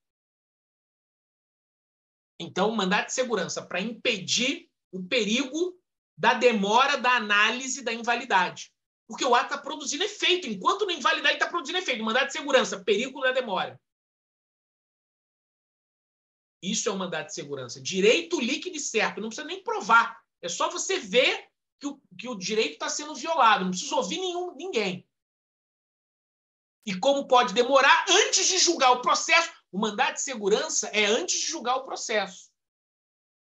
Então, mandado de segurança para impedir o perigo da demora da análise da invalidade. Porque o ato está produzindo efeito. Enquanto na invalidade está produzindo efeito. Mandado de segurança, perigo da demora. Isso é um mandado de segurança. Direito líquido e certo. Não precisa nem provar. É só você ver que o direito está sendo violado. Não precisa ouvir ninguém. E como pode demorar antes de julgar o processo, o mandado de segurança é antes de julgar o processo.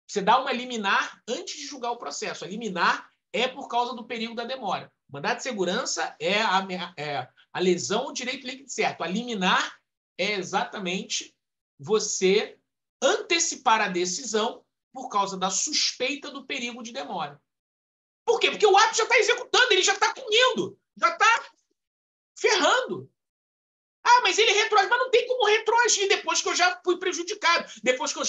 Você dá uma liminar antes de julgar o processo. A liminar é por causa do perigo da demora. O mandado de segurança é a lesão ao direito líquido certo. A liminar é exatamente você antecipar a decisão por causa da suspeita do perigo de demora. Por quê? Porque o ato já está executando, ele já está comendo, já está ferrando. Ah, mas ele retroage, mas não tem como retroagir depois que eu já fui prejudicado, depois que eu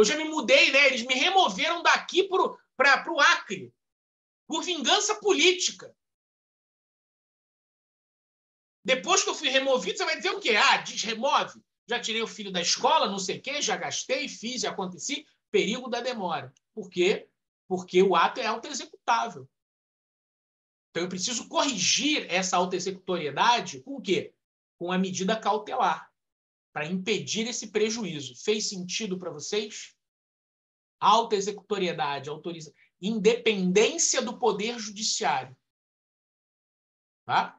já me mudei, né? Eles me removeram daqui para o Acre, por vingança política. Depois que eu fui removido, você vai dizer o quê? Ah, desremove. Já tirei o filho da escola, não sei o quê, já gastei, fiz e aconteci. Perigo da demora. Por quê? Porque o ato é autoexecutável. Então, eu preciso corrigir essa autoexecutoriedade com o quê? Com a medida cautelar, para impedir esse prejuízo. Fez sentido para vocês? Autoexecutoriedade, independência do poder judiciário. Tá?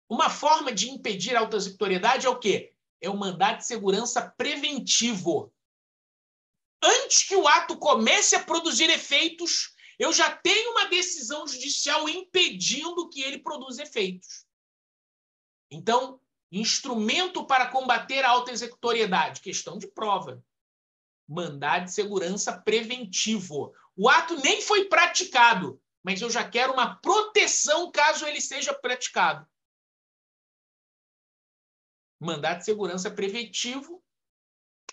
Uma forma de impedir a autoexecutoriedade é o quê? É o mandado de segurança preventivo. Antes que o ato comece a produzir efeitos, eu já tenho uma decisão judicial impedindo que ele produza efeitos. Então, instrumento para combater a autoexecutoriedade, questão de prova. Mandado de segurança preventivo. O ato nem foi praticado, mas eu já quero uma proteção caso ele seja praticado. Mandado de segurança preventivo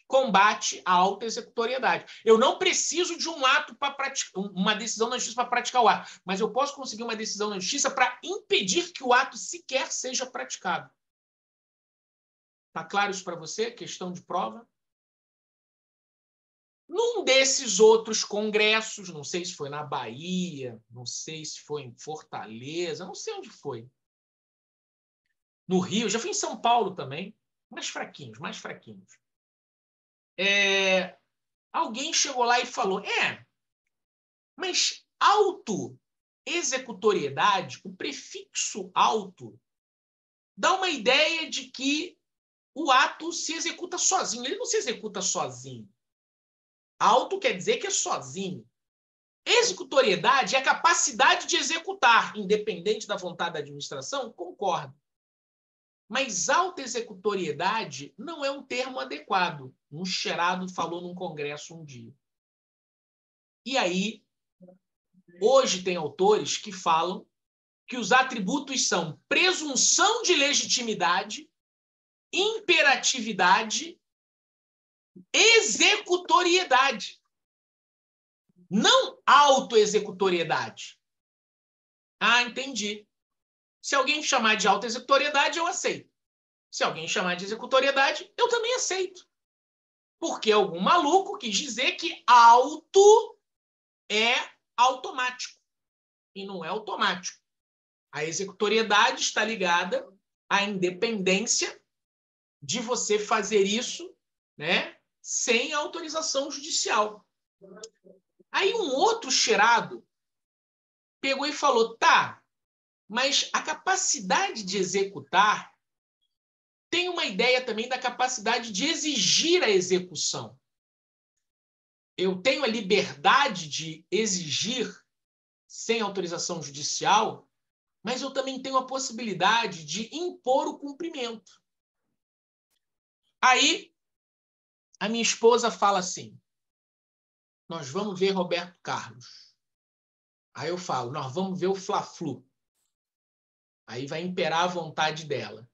combate a autoexecutoriedade. Eu não preciso de um ato para praticar, uma decisão na justiça para praticar o ato, mas eu posso conseguir uma decisão na justiça para impedir que o ato sequer seja praticado. Está claro isso para você? Questão de prova? Num desses outros congressos, não sei se foi na Bahia, não sei se foi em Fortaleza, não sei onde foi. No Rio, já fui em São Paulo também, mais fraquinhos. alguém chegou lá e falou, mas autoexecutoriedade, o prefixo auto, dá uma ideia de que o ato se executa sozinho. Ele não se executa sozinho. Auto quer dizer que é sozinho. Executoriedade é a capacidade de executar, independente da vontade da administração, concordo. Mas autoexecutoriedade não é um termo adequado. Um cheirado falou num congresso um dia. E aí, hoje tem autores que falam que os atributos são presunção de legitimidade, imperatividade, executoriedade. Não autoexecutoriedade. Ah, entendi. Se alguém chamar de autoexecutoriedade, eu aceito. Se alguém chamar de executoriedade, eu também aceito. Porque algum maluco quis dizer que auto é automático. E não é automático. A executoriedade está ligada à independência de você fazer isso, né, sem autorização judicial. Aí um outro cheirado pegou e falou, tá, mas a capacidade de executar tem uma ideia também da capacidade de exigir a execução. Eu tenho a liberdade de exigir sem autorização judicial, mas eu também tenho a possibilidade de impor o cumprimento. Aí, a minha esposa fala assim, nós vamos ver Roberto Carlos. Aí eu falo, nós vamos ver o Fla-Flu. Aí vai imperar a vontade dela.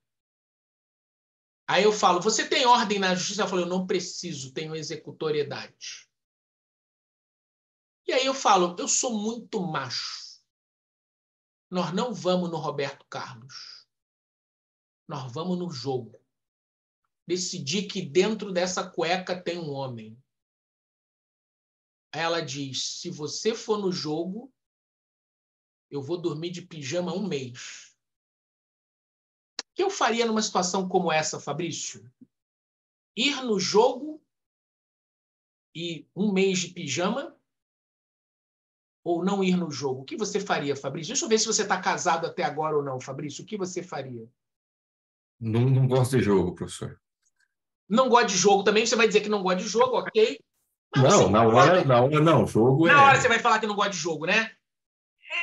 Aí eu falo, você tem ordem na justiça? Ela falou, eu não preciso, tenho executoriedade. E aí eu falo, eu sou muito macho. Nós não vamos no Roberto Carlos. Nós vamos no jogo. Decidir que dentro dessa cueca tem um homem. Aí ela diz, se você for no jogo, eu vou dormir de pijama 1 mês. O que eu faria numa situação como essa, Fabrício? Ir no jogo e 1 mês de pijama ou não ir no jogo? O que você faria, Fabrício? Deixa eu ver se você está casado até agora ou não, Fabrício. O que você faria? Não gosto de jogo, professor. Não gosta de jogo também? Você vai dizer que não gosta de jogo, ok? Mas não, na hora não. Jogo na hora você vai falar que não gosta de jogo, né?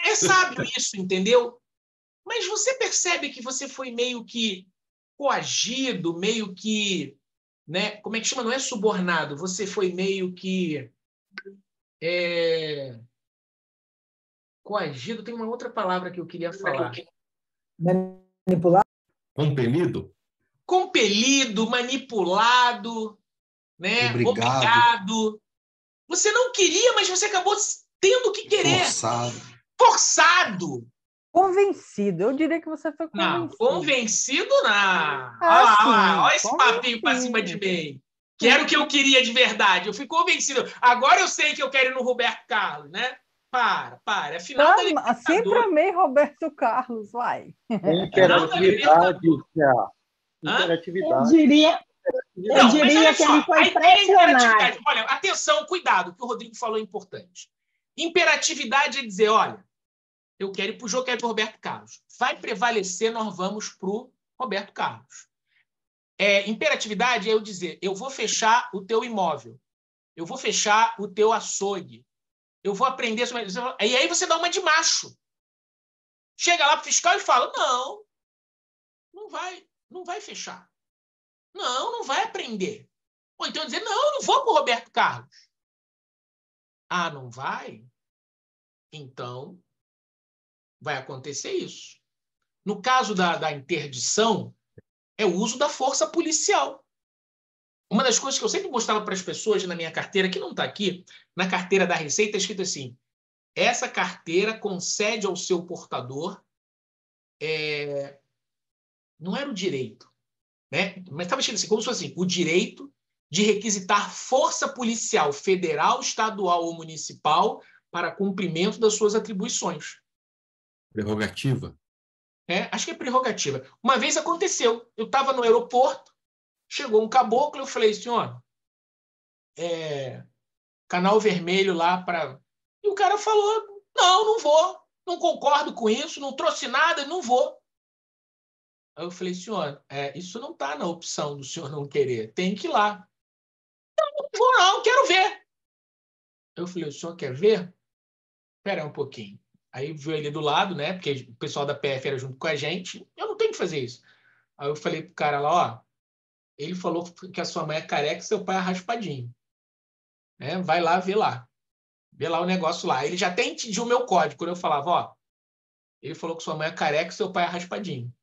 É sábio isso, entendeu? Mas você percebe que você foi meio que coagido, meio que, né? Como é que chama? Não é subornado. Você foi meio que coagido. Tem uma outra palavra que eu queria falar. Manipulado? Compelido, manipulado, né? Obrigado. Você não queria, mas você acabou tendo que querer. Forçado. Convencido. Eu diria que você foi convencido. Não, convencido não. Olha esse papinho para cima de mim. Que era o que eu queria de verdade. Eu fui convencido. Agora eu sei que eu quero ir no Roberto Carlos, né? Para. Afinal, sempre amei Roberto Carlos, vai. Interatividade, Interatividade. Eu diria que ele foi pressionado. Olha, atenção, cuidado, o que o Rodrigo falou é importante. Imperatividade é dizer, olha, eu quero ir para o jogo, quero ir para o Roberto Carlos. Vai prevalecer, nós vamos para o Roberto Carlos. Imperatividade é eu dizer, eu vou fechar o teu imóvel, eu vou fechar o teu açougue, eu vou aprender... E aí você dá uma de macho. Chega lá para o fiscal e fala, não vai fechar. Não vai aprender. Ou então dizer, não vou para o Roberto Carlos. Ah, não vai? Então, vai acontecer isso. No caso da interdição, é o uso da força policial. Uma das coisas que eu sempre mostrava para as pessoas na minha carteira, que não está aqui, na carteira da Receita, é escrito assim, essa carteira concede ao seu portador, não era o direito, né? Mas estava escrito assim, como se fosse assim, o direito de requisitar força policial federal, estadual ou municipal para cumprimento das suas atribuições. Prerrogativa. Acho que é prerrogativa. Uma vez aconteceu, eu estava no aeroporto, chegou um caboclo, eu falei, senhor, canal vermelho lá para... E o cara falou, não vou, não concordo com isso, não trouxe nada, não vou. Aí eu falei, senhor, isso não está na opção do senhor não querer, tem que ir lá. Não vou não, quero ver. Eu falei, o senhor quer ver? Espera um pouquinho. Aí viu ele do lado, né? Porque o pessoal da PF era junto com a gente. Eu não tenho que fazer isso. Aí eu falei pro cara lá, ó, ele falou que a sua mãe é careca e seu pai é raspadinho. Né? Vai lá, vê lá. Vê lá o negócio lá. Ele já até entendiu o meu código. Quando eu falava, ó, ele falou que sua mãe é careca e seu pai é raspadinho.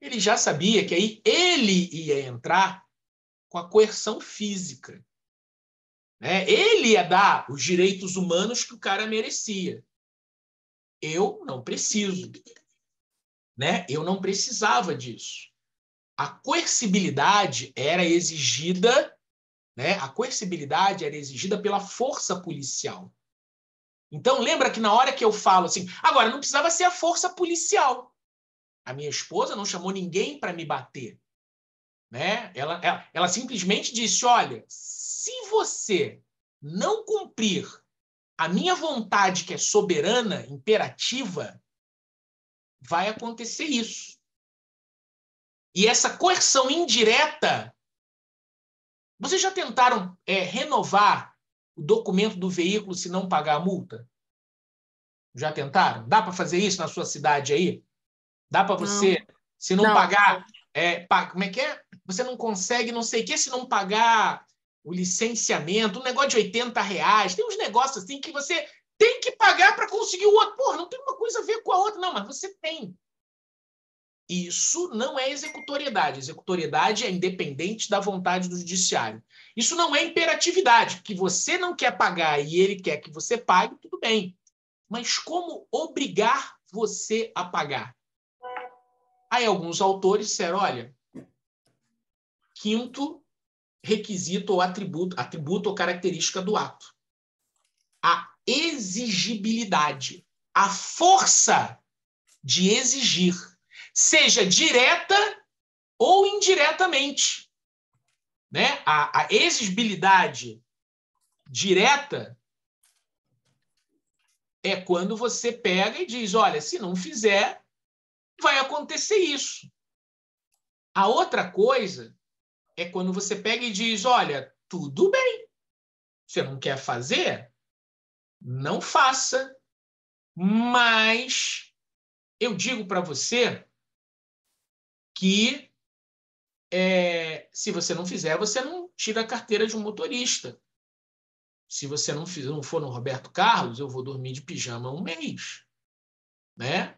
Ele já sabia que aí ele ia entrar com a coerção física. Né? Ele ia dar os direitos humanos que o cara merecia. Eu não preciso. Né? Eu não precisava disso. A coercibilidade era exigida, né? A coercibilidade era exigida pela força policial. Então, lembra que na hora que eu falo assim, agora, não precisava ser a força policial. A minha esposa não chamou ninguém para me bater. Né? Ela simplesmente disse, olha, se você não cumprir a minha vontade, que é soberana, imperativa, vai acontecer isso. E essa coerção indireta, vocês já tentaram renovar o documento do veículo se não pagar a multa? Já tentaram? Dá para fazer isso na sua cidade aí? Dá para você, se não pagar... como é que é? Você não consegue, não sei o que, se não pagar o licenciamento, um negócio de R$80. Tem uns negócios assim que você tem que pagar para conseguir o outro. Porra, não tem uma coisa a ver com a outra, não, mas você tem. Isso não é executoriedade. Executoriedade é independente da vontade do judiciário. Isso não é imperatividade. Que você não quer pagar e ele quer que você pague, tudo bem. Mas como obrigar você a pagar? Aí alguns autores disseram, olha, quinto requisito ou atributo ou característica do ato. A exigibilidade. A força de exigir. Seja direta ou indiretamente. Né? A exigibilidade direta é quando você pega e diz, olha, se não fizer, vai acontecer isso. A outra coisa é quando você pega e diz, olha, tudo bem, você não quer fazer? Não faça. Mas eu digo para você que se você não fizer, você não tira a carteira de um motorista. Se você não for no Roberto Carlos, eu vou dormir de pijama um mês. Né?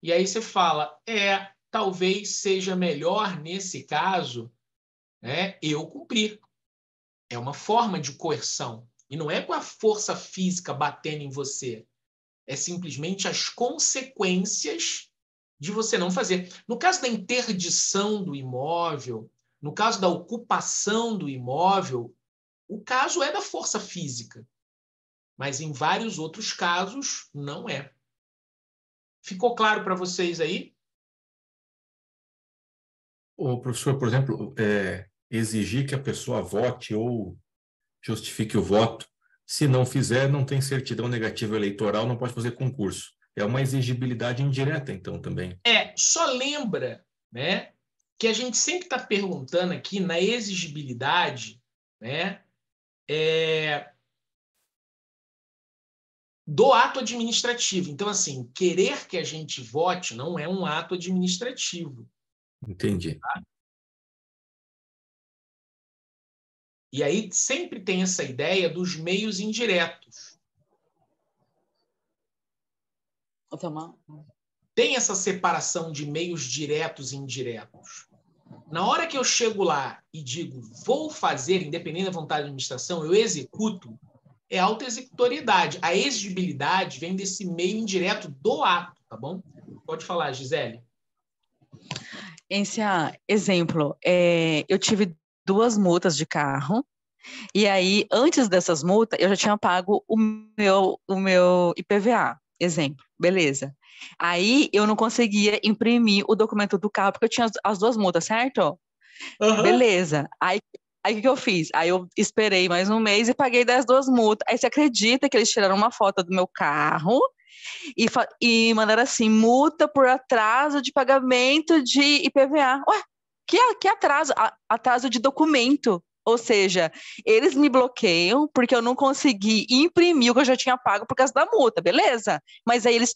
E aí você fala, talvez seja melhor, nesse caso, eu cumprir. É uma forma de coerção. E não é com a força física batendo em você. É simplesmente as consequências de você não fazer. No caso da interdição do imóvel, no caso da ocupação do imóvel, o caso é da força física. Mas em vários outros casos, não é. Ficou claro para vocês aí? O professor, por exemplo, exigir que a pessoa vote ou justifique o voto, se não fizer, não tem certidão negativa eleitoral, não pode fazer concurso. É uma exigibilidade indireta, então, também. Só lembra, né, que a gente sempre está perguntando aqui na exigibilidade, né, do ato administrativo. Então, assim, querer que a gente vote não é um ato administrativo. Entendi. Tá? E aí sempre tem essa ideia dos meios indiretos. Tem essa separação de meios diretos e indiretos. Na hora que eu chego lá e digo, vou fazer, independente da vontade da administração, eu executo, é autoexecutoriedade. A exigibilidade vem desse meio indireto do ato, tá bom? Pode falar, Gisele. Exemplo, eu tive 2 multas de carro, e aí, antes dessas multas, eu já tinha pago o meu IPVA, exemplo, beleza. Aí, eu não conseguia imprimir o documento do carro, porque eu tinha as 2 multas, certo? Uhum. Beleza. Aí, Aí o que eu fiz? Aí eu esperei mais um mês e paguei 10 duas multas. Aí você acredita que eles tiraram uma foto do meu carro e mandaram assim, multa por atraso de pagamento de IPVA. Ué, que atraso? Atraso de documento. Ou seja, eles me bloqueiam porque eu não consegui imprimir o que eu já tinha pago por causa da multa, beleza? Mas aí eles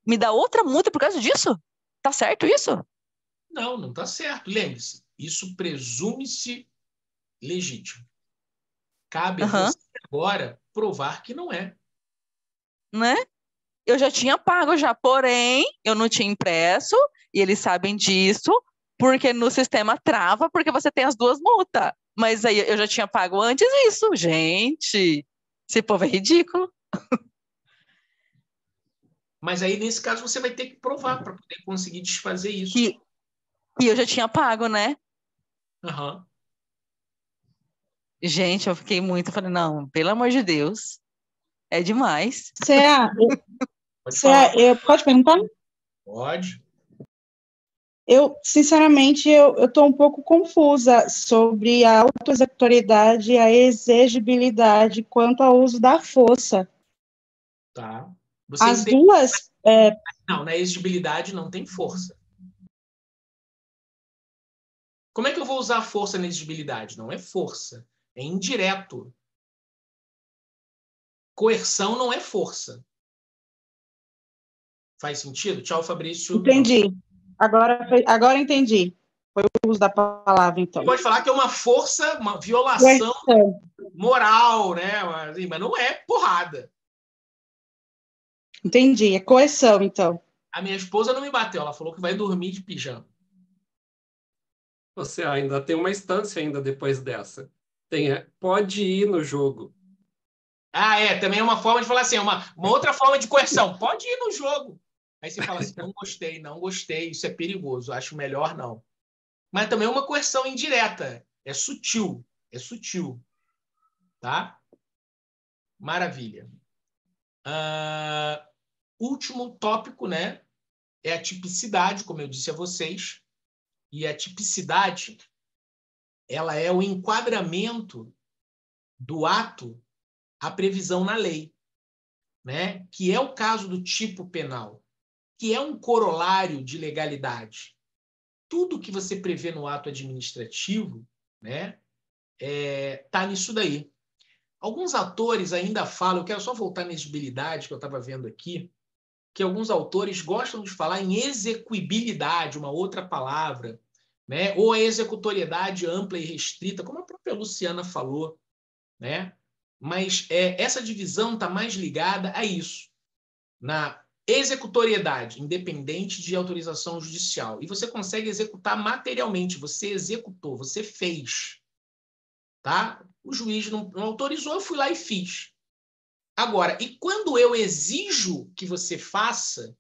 me dão outra multa por causa disso? Tá certo isso? Não, não está certo. Lembre-se, isso presume-se legítimo. Cabe a você agora provar que não é. Né? Eu já tinha pago já, porém, eu não tinha impresso, e eles sabem disso, porque no sistema trava, porque você tem as duas multas. Mas aí eu já tinha pago antes isso. Gente, esse povo é ridículo. Mas aí, nesse caso, você vai ter que provar para poder conseguir desfazer isso. E eu já tinha pago, né? Uhum. Gente, eu fiquei muito, falei, não, pelo amor de Deus, é demais. Pode perguntar? Pode. Eu, sinceramente, eu estou um pouco confusa sobre a autoexecutoriedade e a exigibilidade quanto ao uso da força. Tá. As duas... Não, na exigibilidade não tem força. Como é que eu vou usar a força na exigibilidade? Não é força, é indireto. Coerção não é força. Faz sentido? Tchau, Fabrício. Entendi. Agora entendi. Foi o uso da palavra, então. Você pode falar que é uma força, uma violação moral, né? Mas não é porrada. Entendi. É coerção, então. A minha esposa não me bateu. Ela falou que vai dormir de pijama. Você ainda tem uma instância ainda depois dessa. Pode ir no jogo. Também é uma forma de falar assim, uma outra forma de coerção. Pode ir no jogo. Aí você fala assim, não gostei, isso é perigoso, acho melhor não. Mas também é uma coerção indireta, é sutil. Tá? Maravilha. Último tópico, né? É a tipicidade, como eu disse a vocês. E a tipicidade, ela é o enquadramento do ato à previsão na lei, né? Que é o caso do tipo penal, que é um corolário de legalidade. Tudo que você prevê no ato administrativo, né, tá nisso daí. Alguns autores ainda falam, eu quero só voltar na exigibilidade que eu estava vendo aqui, que alguns autores gostam de falar em execuibilidade, uma outra palavra, né, ou a executoriedade ampla e restrita, como a própria Luciana falou, né? Mas essa divisão está mais ligada a isso, na executoriedade, independente de autorização judicial. E você consegue executar materialmente, você executou, você fez. Tá? O juiz não autorizou, eu fui lá e fiz. Agora, e quando eu exijo que você faça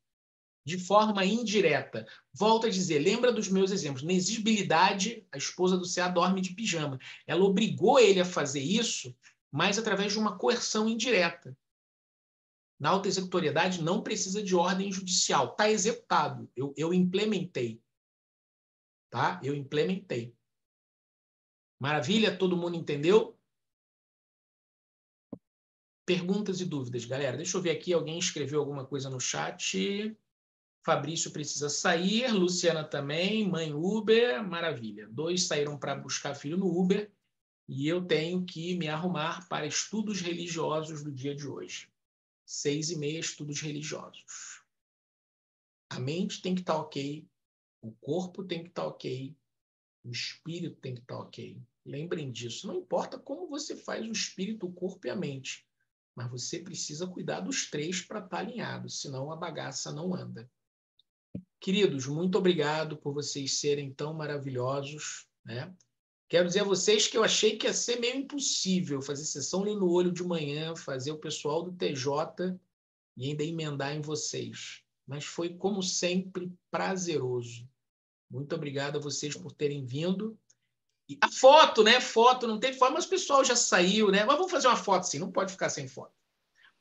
de forma indireta? Volto a dizer, lembra dos meus exemplos. Na exigibilidade, a esposa do CA dorme de pijama. Ela obrigou ele a fazer isso, mas através de uma coerção indireta. Na autoexecutoriedade não precisa de ordem judicial. Está executado. Eu implementei. Tá? Eu implementei. Maravilha? Todo mundo entendeu? Perguntas e dúvidas, galera. Deixa eu ver aqui. Alguém escreveu alguma coisa no chat. Fabrício precisa sair. Luciana também. Mãe Uber. Maravilha. 2 saíram para buscar filho no Uber. E eu tenho que me arrumar para estudos religiosos do dia de hoje. 6h30, estudos religiosos. A mente tem que estar ok, o corpo tem que estar ok, o espírito tem que estar ok. Lembrem disso. Não importa como você faz o espírito, o corpo e a mente, mas você precisa cuidar dos 3 para estar alinhado, senão a bagaça não anda. Queridos, muito obrigado por vocês serem tão maravilhosos, né? Quero dizer a vocês que eu achei que ia ser meio impossível fazer sessão ali no olho de manhã, fazer o pessoal do TJ e ainda emendar em vocês. Mas foi, como sempre, prazeroso. Muito obrigado a vocês por terem vindo. E a foto, né? Foto, não tem foto, mas o pessoal já saiu, né? Mas vamos fazer uma foto sim, não pode ficar sem foto.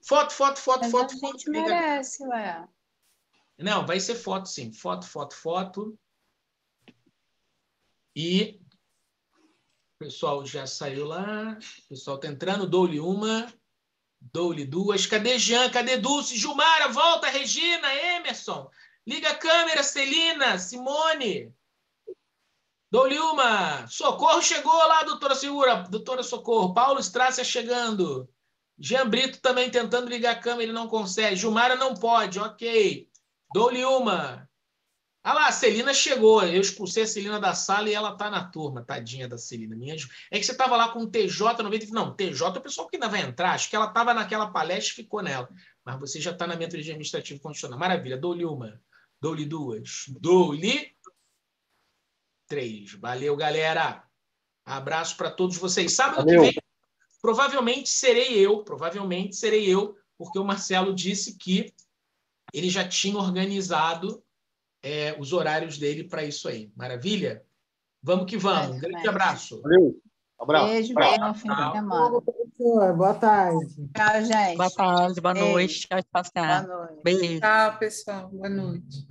Foto. Mas a gente merece, ué. Não, vai ser foto sim. Foto. E pessoal já saiu lá. O pessoal está entrando. Dou-lhe uma. Dou-lhe duas. Cadê Jean? Cadê Dulce? Gilmara, volta. Regina, Emerson. Liga a câmera, Celina, Simone. Dou-lhe uma. Socorro chegou lá, doutora Segura. Doutora Socorro. Paulo Strácia chegando. Jean Brito também tentando ligar a câmera, ele não consegue. Gilmara não pode, ok. Dou-lhe uma. Ah lá, a Celina chegou. Eu expulsei a Celina da sala e ela tá na turma. Tadinha da Celina. É que você tava lá com o TJ 90. Não, TJ é o pessoal que ainda vai entrar. Acho que ela tava naquela palestra e ficou nela. Mas você já tá na metodologia administrativa condicional. Maravilha. Dou-lhe uma. Dou-lhe duas. Dou-lhe 3. Valeu, galera. Abraço para todos vocês. Sábado que vem, provavelmente serei eu, porque o Marcelo disse que ele já tinha organizado os horários dele para isso aí. Maravilha? Vamos que vamos. Um grande abraço. Valeu. Abraço. Beijo, bom fim de semana. Boa tarde. Tchau, gente. Boa tarde, boa Beijo. noite. Tchau, tchau. Boa noite. Beijo. Tchau, pessoal. Boa noite.